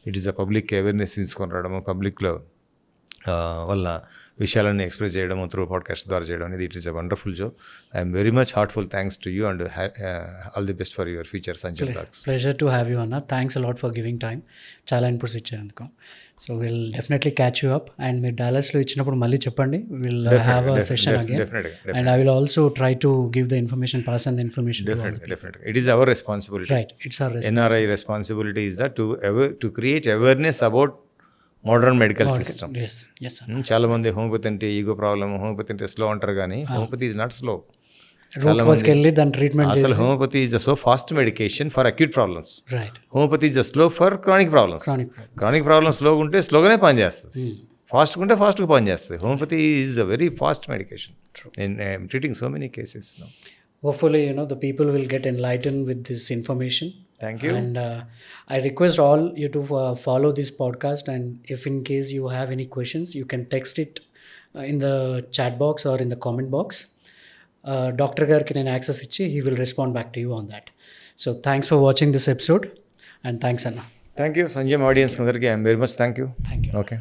it is a public awareness తీసుకొని రావడము, పబ్లిక్లో వల్ల విషయాలన్నీ ఎక్స్ప్రెస్ చేయడం త్రూ పాడ్కాస్ట్ ద్వారా చేయడం అనేది it is a wonderful show. I'm very much heartful thanks to you and all the best for your future Sanjay Talks. Pleasure to have you అన్న. Thanks a lot for giving time, చాలా inputs ఇచ్చేందుకు. So will definitely catch you up. And మీరు డాలస్లో ఇచ్చినప్పుడు మళ్ళీ చెప్పండి, will have a session again. And I will also try to give the information, pass on the information. Definitely. It is our responsibility. Right, it's our responsibility. NRI responsibility is that to create awareness about modern medical system. Yes, yes sir. చాలా మంది homeopathy అంటే ego problem, homeopathy అంటే slow అంటారు, కానీ homeopathy is not slow. Root కాజ్కి వెళ్ళి దాని treatment. అసలు homeopathy is a so fast medication for acute problems. Right. Homeopathy is a slow for chronic problems. Chronic problems స్లోగా ఉంటే స్లోగానే పనిచేస్తుంది, ఫాస్ట్గా ఉంటే ఫాస్ట్గా పనిచేస్తుంది. Homeopathy is a very fast medication. I'm treating so many cases now. Hopefully, the people will get enlightened with this information. Thank you. And I request all you to follow this podcast, and if in case you have any questions, you can text it in the chat box or in the comment box. Dr. Garki nenu access ichi, he will respond back to you on that. So thanks for watching this episode, and thanks Anna. Thank you Sanjay audience అందరికీ. I am very much thank you. Thank you. Okay.